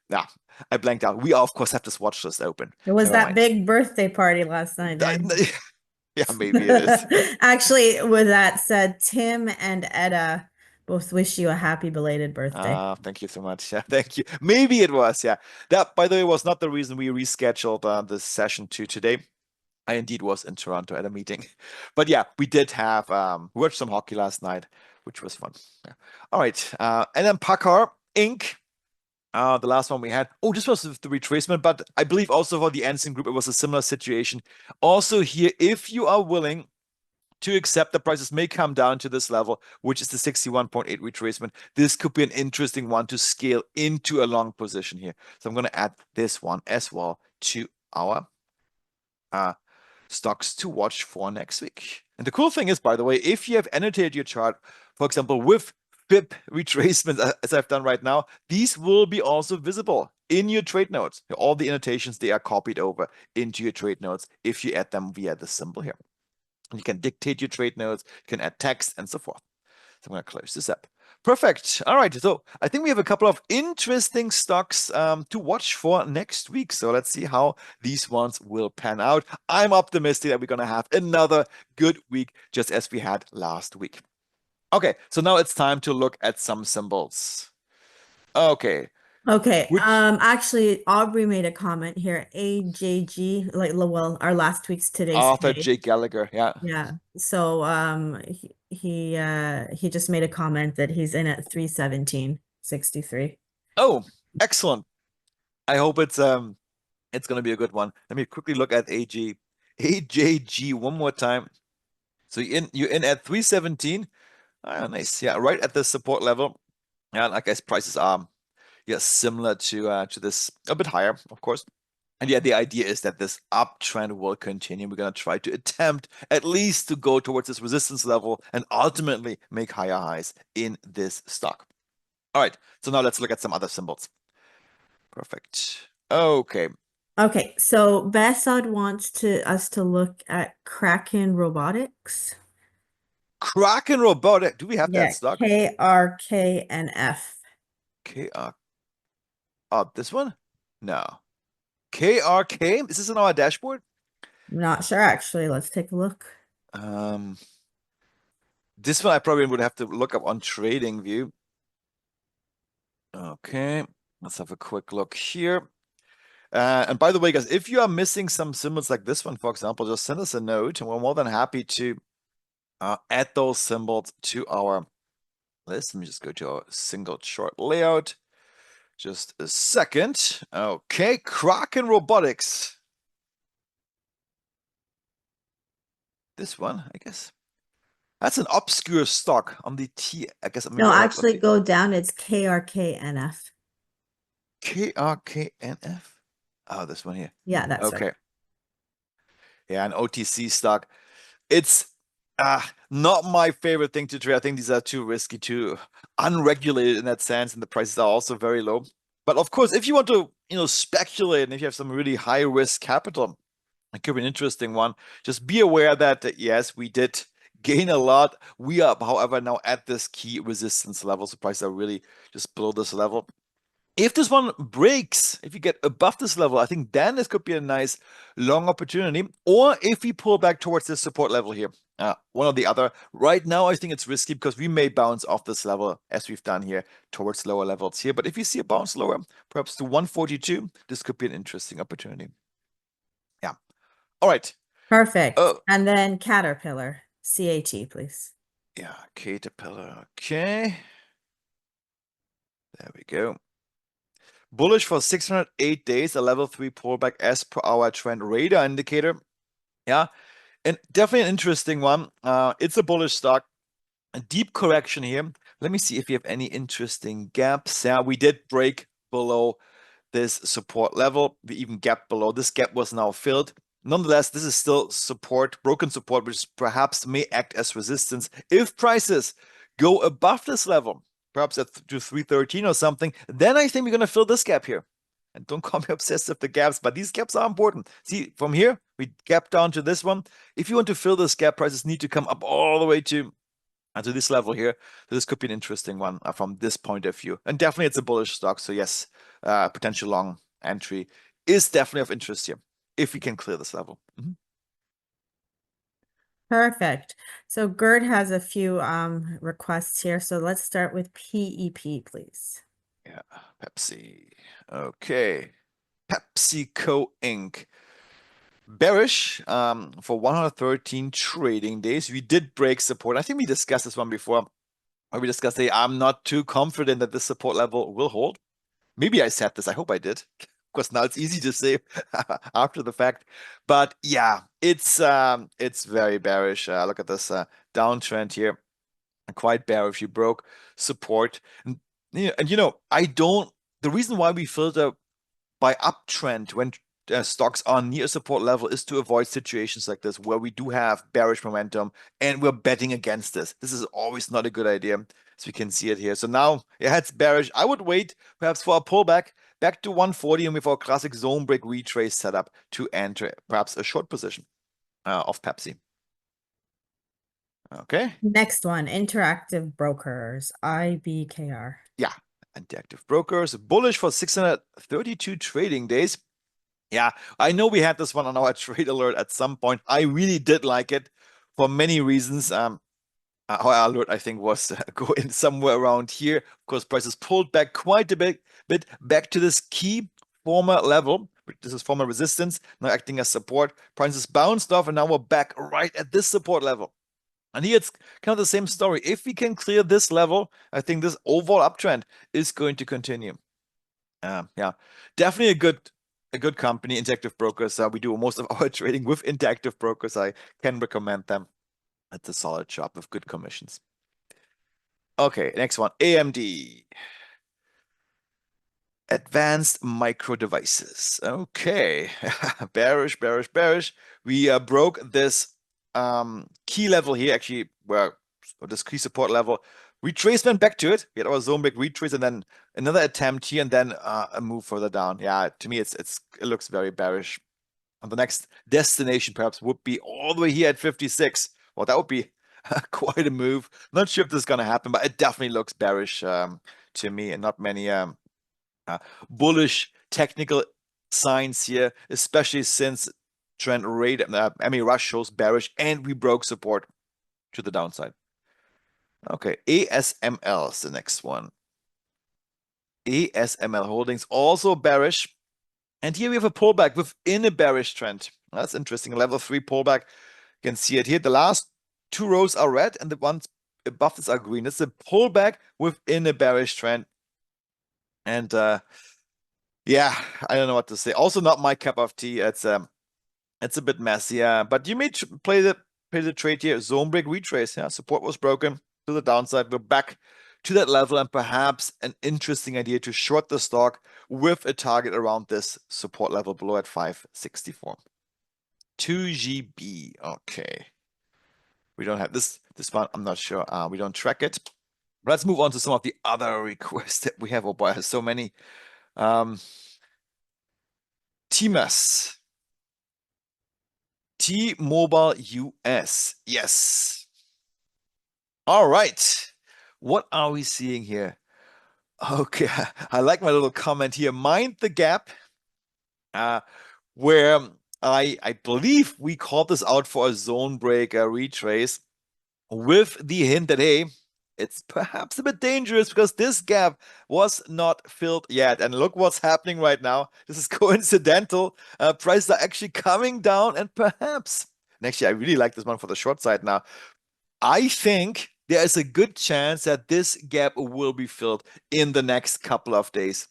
Yeah, I blanked out. We of course have this watch list open.
It was
Never
that
mind.
big birthday party last night, Dan.
Yeah, maybe it is.
Actually, with that said, Tim and Etta both wish you a happy belated birthday.
Thank you so much. Yeah, thank you. Maybe it was. Yeah, that by the way was not the reason we rescheduled this session to today. I indeed was in Toronto at a meeting, but yeah, we did have we watched some hockey last night, which was fun. Yeah. All right, and then Packard Inc. The last one we had. Oh, this was the retracement, but I believe also for the Ensign Group, it was a similar situation. Also here, if you are willing to accept the prices may come down to this level, which is the 61.8 retracement. This could be an interesting one to scale into a long position here. So I'm going to add this one as well to our stocks to watch for next week. And the cool thing is, by the way, if you have annotated your chart, for example, with FIB retracements, as I've done right now, these will be also visible in your trade notes. All the annotations, they are copied over into your trade notes if you add them via the symbol here. You can dictate your trade notes, you can add text and so forth. So I'm going to close this up. Perfect. All right. So I think we have a couple of interesting stocks to watch for next week. So let's see how these ones will pan out. I'm optimistic that we're going to have another good week, just as we had last week. Okay. So now it's time to look at some symbols. Okay.
Okay.
Which
Actually, Aubrey made a comment here. AJG, like well, our last week's today's
Arthur
today.
J. Gallagher. Yeah.
Yeah. So he just made a comment that he's in at 317.63.
Oh, excellent. I hope it's going to be a good one. Let me quickly look at AJG one more time. So you're in at 317. Ah, nice. Yeah, right at the support level. Yeah, I guess prices are similar to this, a bit higher, of course. And yeah, the idea is that this uptrend will continue. We're gonna try to attempt at least to go towards this resistance level and ultimately make higher highs in this stock. All right, so now let's look at some other symbols. Perfect. Okay.
Okay, so Besod wants us to look at Kraken Robotics.
Kraken Robotic. Do we have that
Yeah,
stock?
KRKNF.
KR. Oh, this one? No. KRK? Is this in our dashboard?
I'm not sure actually. Let's take a look.
Um, this one I probably would have to look up on Trading View. Okay, let's have a quick look here. And by the way, guys, if you are missing some symbols like this one, for example, just send us a note, and we're more than happy to add those symbols to our list. Let me just go to our single chart layout. Just a second. Okay, Kraken Robotics. This one, I guess. That's an obscure stock on the T. I guess maybe
No,
I like
actually go down. It's KRKNF.
KRKNF. Oh, this one here.
Yeah, that's right.
Okay. Yeah, an OTC stock. It's not my favorite thing to trade. I think these are too risky, too unregulated in that sense, and the prices are also very low. But of course, if you want to, speculate, and if you have some really high risk capital, it could be an interesting one. Just be aware that yes, we did gain a lot. We are, however, now at this key resistance level. So prices are really just below this level. If this one breaks, if you get above this level, I think then this could be a nice long opportunity. Or if we pull back towards this support level here, one or the other. Right now, I think it's risky because we may bounce off this level as we've done here towards lower levels here. But if you see a bounce lower, perhaps to 142, this could be an interesting opportunity. Yeah. All right.
Perfect. And then Caterpillar, CAT, please.
Yeah, Caterpillar. Okay. There we go. Bullish for 608 days, a level 3 pullback as per our trend radar indicator. Yeah, and definitely an interesting one. It's a bullish stock. A deep correction here. Let me see if we have any interesting gaps. Yeah, we did break below this support level. We even gapped below. This gap was now filled. Nonetheless, this is still support, broken support, which perhaps may act as resistance if prices go above this level, perhaps to 313 or something. Then I think we're going to fill this gap here. And don't call me obsessed with the gaps, but these gaps are important. See, from here, we gap down to this one. If you want to fill this gap, prices need to come up all the way to this level here. So this could be an interesting one from this point of view. And definitely it's a bullish stock. So yes, potential long entry is definitely of interest here if we can clear this level.
Perfect. So Gerd has a few requests here. So let's start with PEP, please.
Yeah, Pepsi. Okay. PepsiCo Inc. Bearish for 113 trading days. We did break support. I think we discussed this one before. We discussed I'm not too confident that this support level will hold. Maybe I said this. I hope I did. course, now it's easy to say after the fact, but yeah, it's very bearish. Look at this downtrend here, quite bearish. You broke support, and I don't. The reason why we filter by uptrend when stocks are near support level is to avoid situations like this where we do have bearish momentum and we're betting against this. This is always not a good idea, as we can see it here. So now, yeah, it's bearish. I would wait perhaps for a pullback back to 140 and with our classic zone break retrace setup to enter perhaps a short position of Pepsi. Okay.
Next one, Interactive Brokers, IBKR.
Yeah, anti-active brokers, bullish for 632 trading days. Yeah, I know we had this one on our trade alert at some point. I really did like it for many reasons. Our alert, I think, was going somewhere around here. Of course, prices pulled back quite a bit back to this key former level. This is former resistance, now acting as support. Prices bounced off, and now we're back right at this support level. And here it's kind of the same story. If we can clear this level, I think this overall uptrend is going to continue. Yeah, definitely a good company, Interactive Brokers. We do most of our trading with Interactive Brokers. I can recommend them. It's a solid shop with good commissions. Okay, next one, AMD. Advanced Micro Devices. Okay, bearish, bearish, bearish. We broke this key level here, actually, where this key support level. Retracement back to it. We had our zone break retrace and then another attempt here and then a move further down. Yeah, to me, it looks very bearish. And the next destination perhaps would be all the way here at 56. Well, that would be quite a move. Not sure if this is going to happen, but it definitely looks bearish to me, and not many bullish technical signs here, especially since trend rate MA rush shows bearish and we broke support to the downside. Okay, ASML is the next one. ASML Holdings also bearish. And here we have a pullback within a bearish trend. That's interesting. Level 3 pullback. You can see it here. The last two rows are red and the ones above this are green. It's a pullback within a bearish trend. And yeah, I don't know what to say. Also not my cup of tea. It's a bit messy, yeah. But you may play the trade here. Zone break retrace. Yeah, support was broken to the downside. We're back to that level, and perhaps an interesting idea to short the stock with a target around this support level below at 564. 2GB. Okay. We don't have this one. I'm not sure. We don't track it. Let's move on to some of the other requests that we have. Oh boy, there's so many. TMAS. T-Mobile US. Yes. All right. What are we seeing here? Okay, I like my little comment here. Mind the gap, where I believe we called this out for a zone break retrace with the hint that, hey, it's perhaps a bit dangerous because this gap was not filled yet. And look what's happening right now. This is coincidental. Prices are actually coming down and perhaps, and actually I really like this one for the short side now. I think there is a good chance that this gap will be filled in the next couple of days.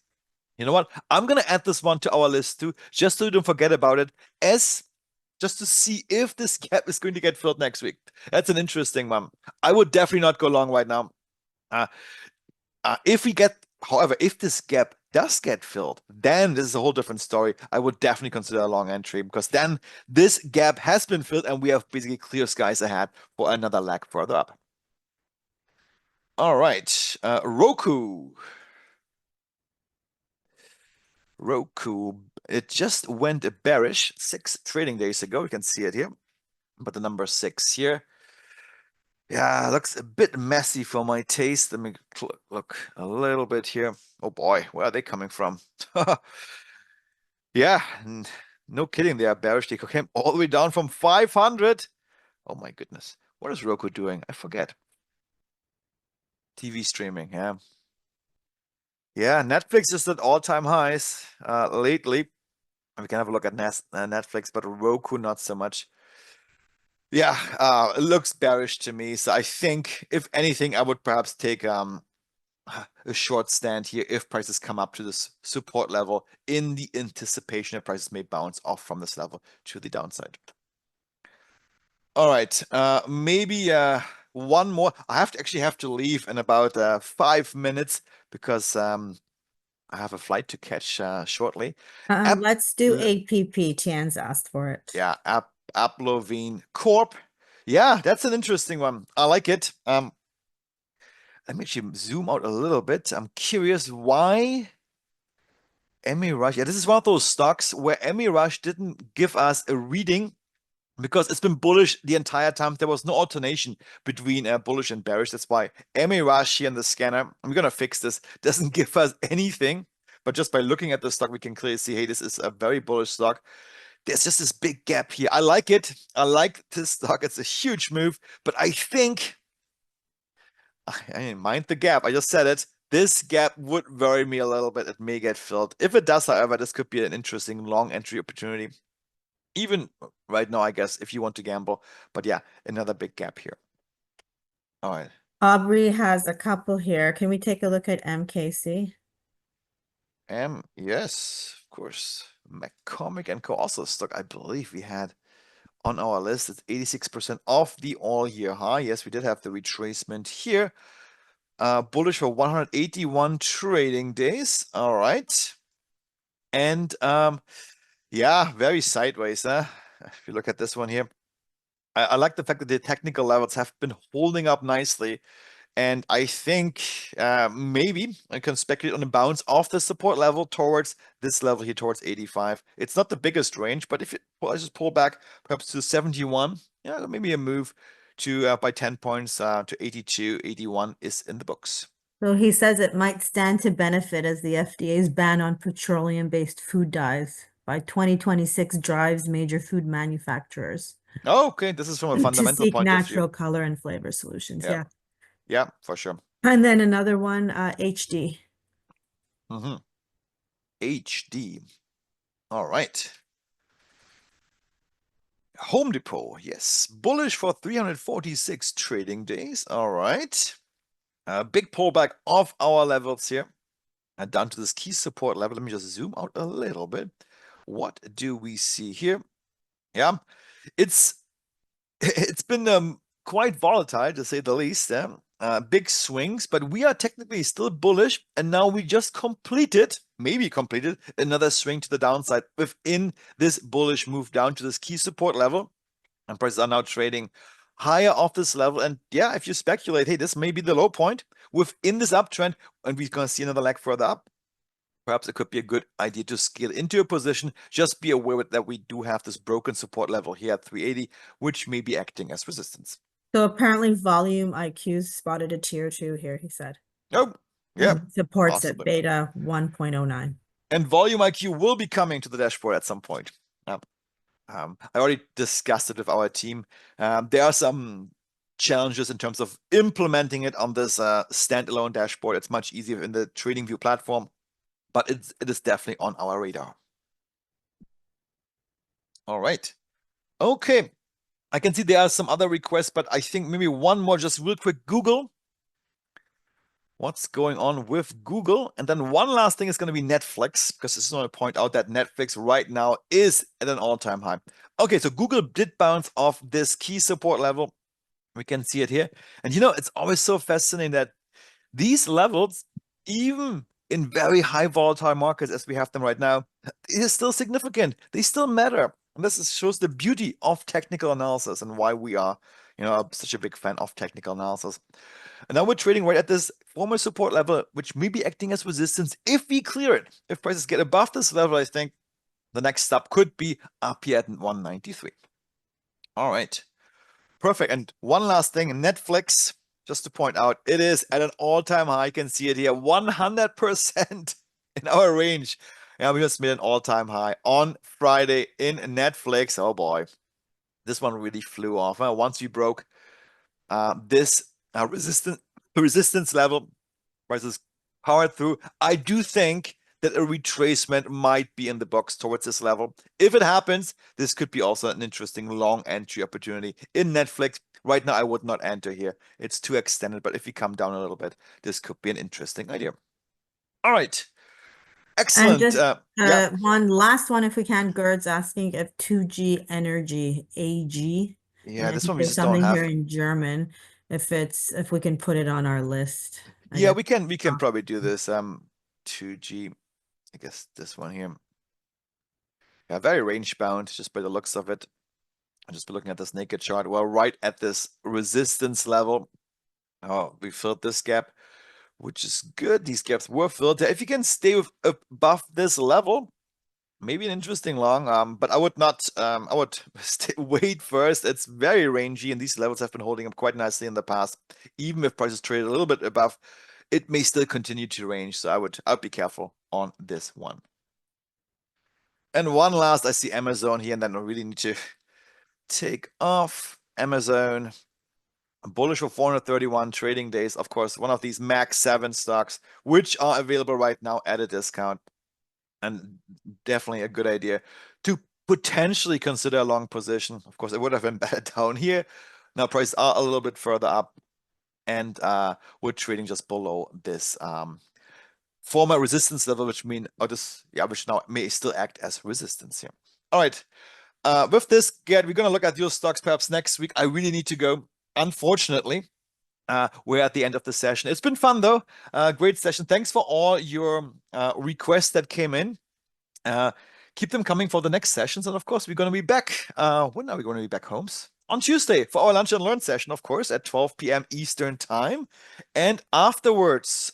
You know what? I'm going to add this one to our list too, just so you don't forget about it, just to see if this gap is going to get filled next week. That's an interesting one. I would definitely not go long right now. However, if this gap does get filled, then this is a whole different story. I would definitely consider a long entry because then this gap has been filled and we have basically clear skies ahead for another leg further up. All right, Roku. Roku, it just went bearish 6 trading days ago. You can see it here, but the number 6 here. Yeah, looks a bit messy for my taste. Let me look a little bit here. Oh boy, where are they coming from? Yeah, no kidding. They are bearish. They came all the way down from 500. Oh my goodness. What is Roku doing? I forget. TV streaming, yeah. Yeah, Netflix is at all-time highs lately. We can have a look at Netflix, but Roku not so much. Yeah, it looks bearish to me. So I think, if anything, I would perhaps take a short stand here if prices come up to this support level in the anticipation that prices may bounce off from this level to the downside. All right, maybe one more. I actually have to leave in about 5 minutes because I have a flight to catch shortly. App,
Let's do APP. Chan's asked for it.
yeah, Applovine Corp. Yeah, that's an interesting one. I like it. Let me actually zoom out a little bit. I'm curious why Emmy Rush. Yeah, this is one of those stocks where Emmy Rush didn't give us a reading because it's been bullish the entire time. There was no alternation between bullish and bearish. That's why Emmy Rush here in the scanner, I'm gonna fix this, doesn't give us anything. But just by looking at the stock, we can clearly see, hey, this is a very bullish stock. There's just this big gap here. I like it. I like this stock. It's a huge move, but I think I didn't mind the gap. I just said it. This gap would worry me a little bit. It may get filled. If it does, however, this could be an interesting long entry opportunity. Even right now, I guess, if you want to gamble. But yeah, another big gap here. All right.
Aubrey has a couple here. Can we take a look at MKC?
Yes, of course. McCormick and Co. also stock, I believe we had on our list. It's 86% off the all-year high. Yes, we did have the retracement here. Bullish for 181 trading days. All right. And yeah, very sideways, huh? If you look at this one here. I like the fact that the technical levels have been holding up nicely. And I think maybe I can speculate on a bounce off the support level towards this level here, towards 85. It's not the biggest range, but if I just pull back perhaps to 71, yeah, maybe a move to by 10 points to 82, 81 is in the books.
So he says it might stand to benefit as the FDA's ban on petroleum-based food dyes by 2026 drives major food manufacturers
Oh, okay, this is from a
to
fundamental
seek
point of view.
natural color and flavor solutions.
Yeah,
Yeah.
yeah, for sure.
And then another one, HD.
HD. All right. Home Depot, yes. Bullish for 346 trading days. All right. Big pullback off our levels here. And down to this key support level. Let me just zoom out a little bit. What do we see here? Yeah, it's it's been quite volatile to say the least. Big swings, but we are technically still bullish, and now we just maybe completed another swing to the downside within this bullish move down to this key support level. And prices are now trading higher off this level. And yeah, if you speculate, hey, this may be the low point within this uptrend, and we're going to see another leg further up, perhaps it could be a good idea to scale into a position. Just be aware that we do have this broken support level here at 380, which may be acting as resistance.
So apparently volume IQ's spotted a tier 2 here, he said.
Oh, yeah,
And supports
possibly.
at beta 1.09.
And volume IQ will be coming to the dashboard at some point. I already discussed it with our team. There are some challenges in terms of implementing it on this standalone dashboard. It's much easier in the Trading View platform, but it is definitely on our radar. All right. Okay. I can see there are some other requests, but I think maybe one more, just real quick. Google. What's going on with Google? And then one last thing is going to be Netflix, because I just want to point out that Netflix right now is at an all-time high. Okay, so Google did bounce off this key support level. We can see it here. And you know, it's always so fascinating that these levels, even in very high volatile markets as we have them right now, it is still significant. They still matter. And this shows the beauty of technical analysis and why we are, such a big fan of technical analysis. And now we're trading right at this former support level, which may be acting as resistance if we clear it. If prices get above this level, I think the next stop could be up here at 193. All right. Perfect. And one last thing, Netflix, just to point out, it is at an all-time high. You can see it here, 100% in our range. Yeah, we just made an all-time high on Friday in Netflix. Oh boy, this one really flew off. Once we broke this resistance level, prices powered through. I do think that a retracement might be in the box towards this level. If it happens, this could be also an interesting long entry opportunity in Netflix. Right now, I would not enter here. It's too extended, but if we come down a little bit, this could be an interesting idea. All right.
And
Excellent.
just
Yeah.
one last one, if we can. Gerd's asking if 2G Energy, AG, and
Yeah,
I
this
think
one we
there's
just don't
something here
have.
in German. If we can put it on our list, I
Yeah,
guess.
we can probably do this. 2G, I guess this one here. Yeah, very range bound, just by the looks of it. I'm just looking at this naked chart. Well, right at this resistance level. Oh, we filled this gap, which is good. These gaps were filled. If you can stay above this level, maybe an interesting long. But I would not. I would wait first. It's very rangy, and these levels have been holding up quite nicely in the past. Even if prices trade a little bit above, it may still continue to range. So I'd be careful on this one. And one last, I see Amazon here, and then I really need to take off Amazon. Bullish for 431 trading days. Of course, one of these Max 7 stocks, which are available right now at a discount. And definitely a good idea to potentially consider a long position. Of course, it would have been better down here. Now prices are a little bit further up, and we're trading just below this former resistance level, which which now may still act as resistance here. All right. With this, Gerd, we're gonna look at your stocks perhaps next week. I really need to go, unfortunately. We're at the end of the session. It's been fun though. Great session. Thanks for all your requests that came in. Keep them coming for the next sessions. And of course, we're going to be back. When are we going to be back, Holmes? On Tuesday for our Lunch and Learn session, of course, at 12 p.m. Eastern Time. And afterwards,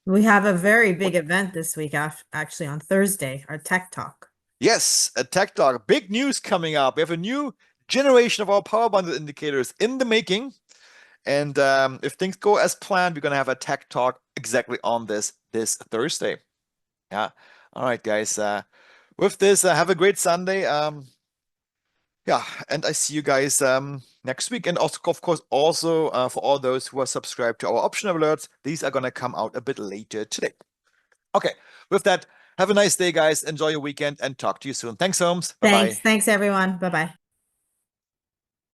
We have a very big event this week, actually on Thursday, our Tech Talk.
yes, a Tech Talk. Big news coming up. We have a new generation of our power bundle indicators in the making. And if things go as planned, we're going to have a Tech Talk exactly on this Thursday. Yeah. All right, guys. With this, have a great Sunday. Yeah, and I see you guys next week. And also, of course, also for all those who are subscribed to our option alerts, these are gonna come out a bit later today. Okay, with that, have a nice day, guys. Enjoy your weekend and talk to you soon. Thanks, Holmes. Bye-bye.
Thanks everyone. Bye bye.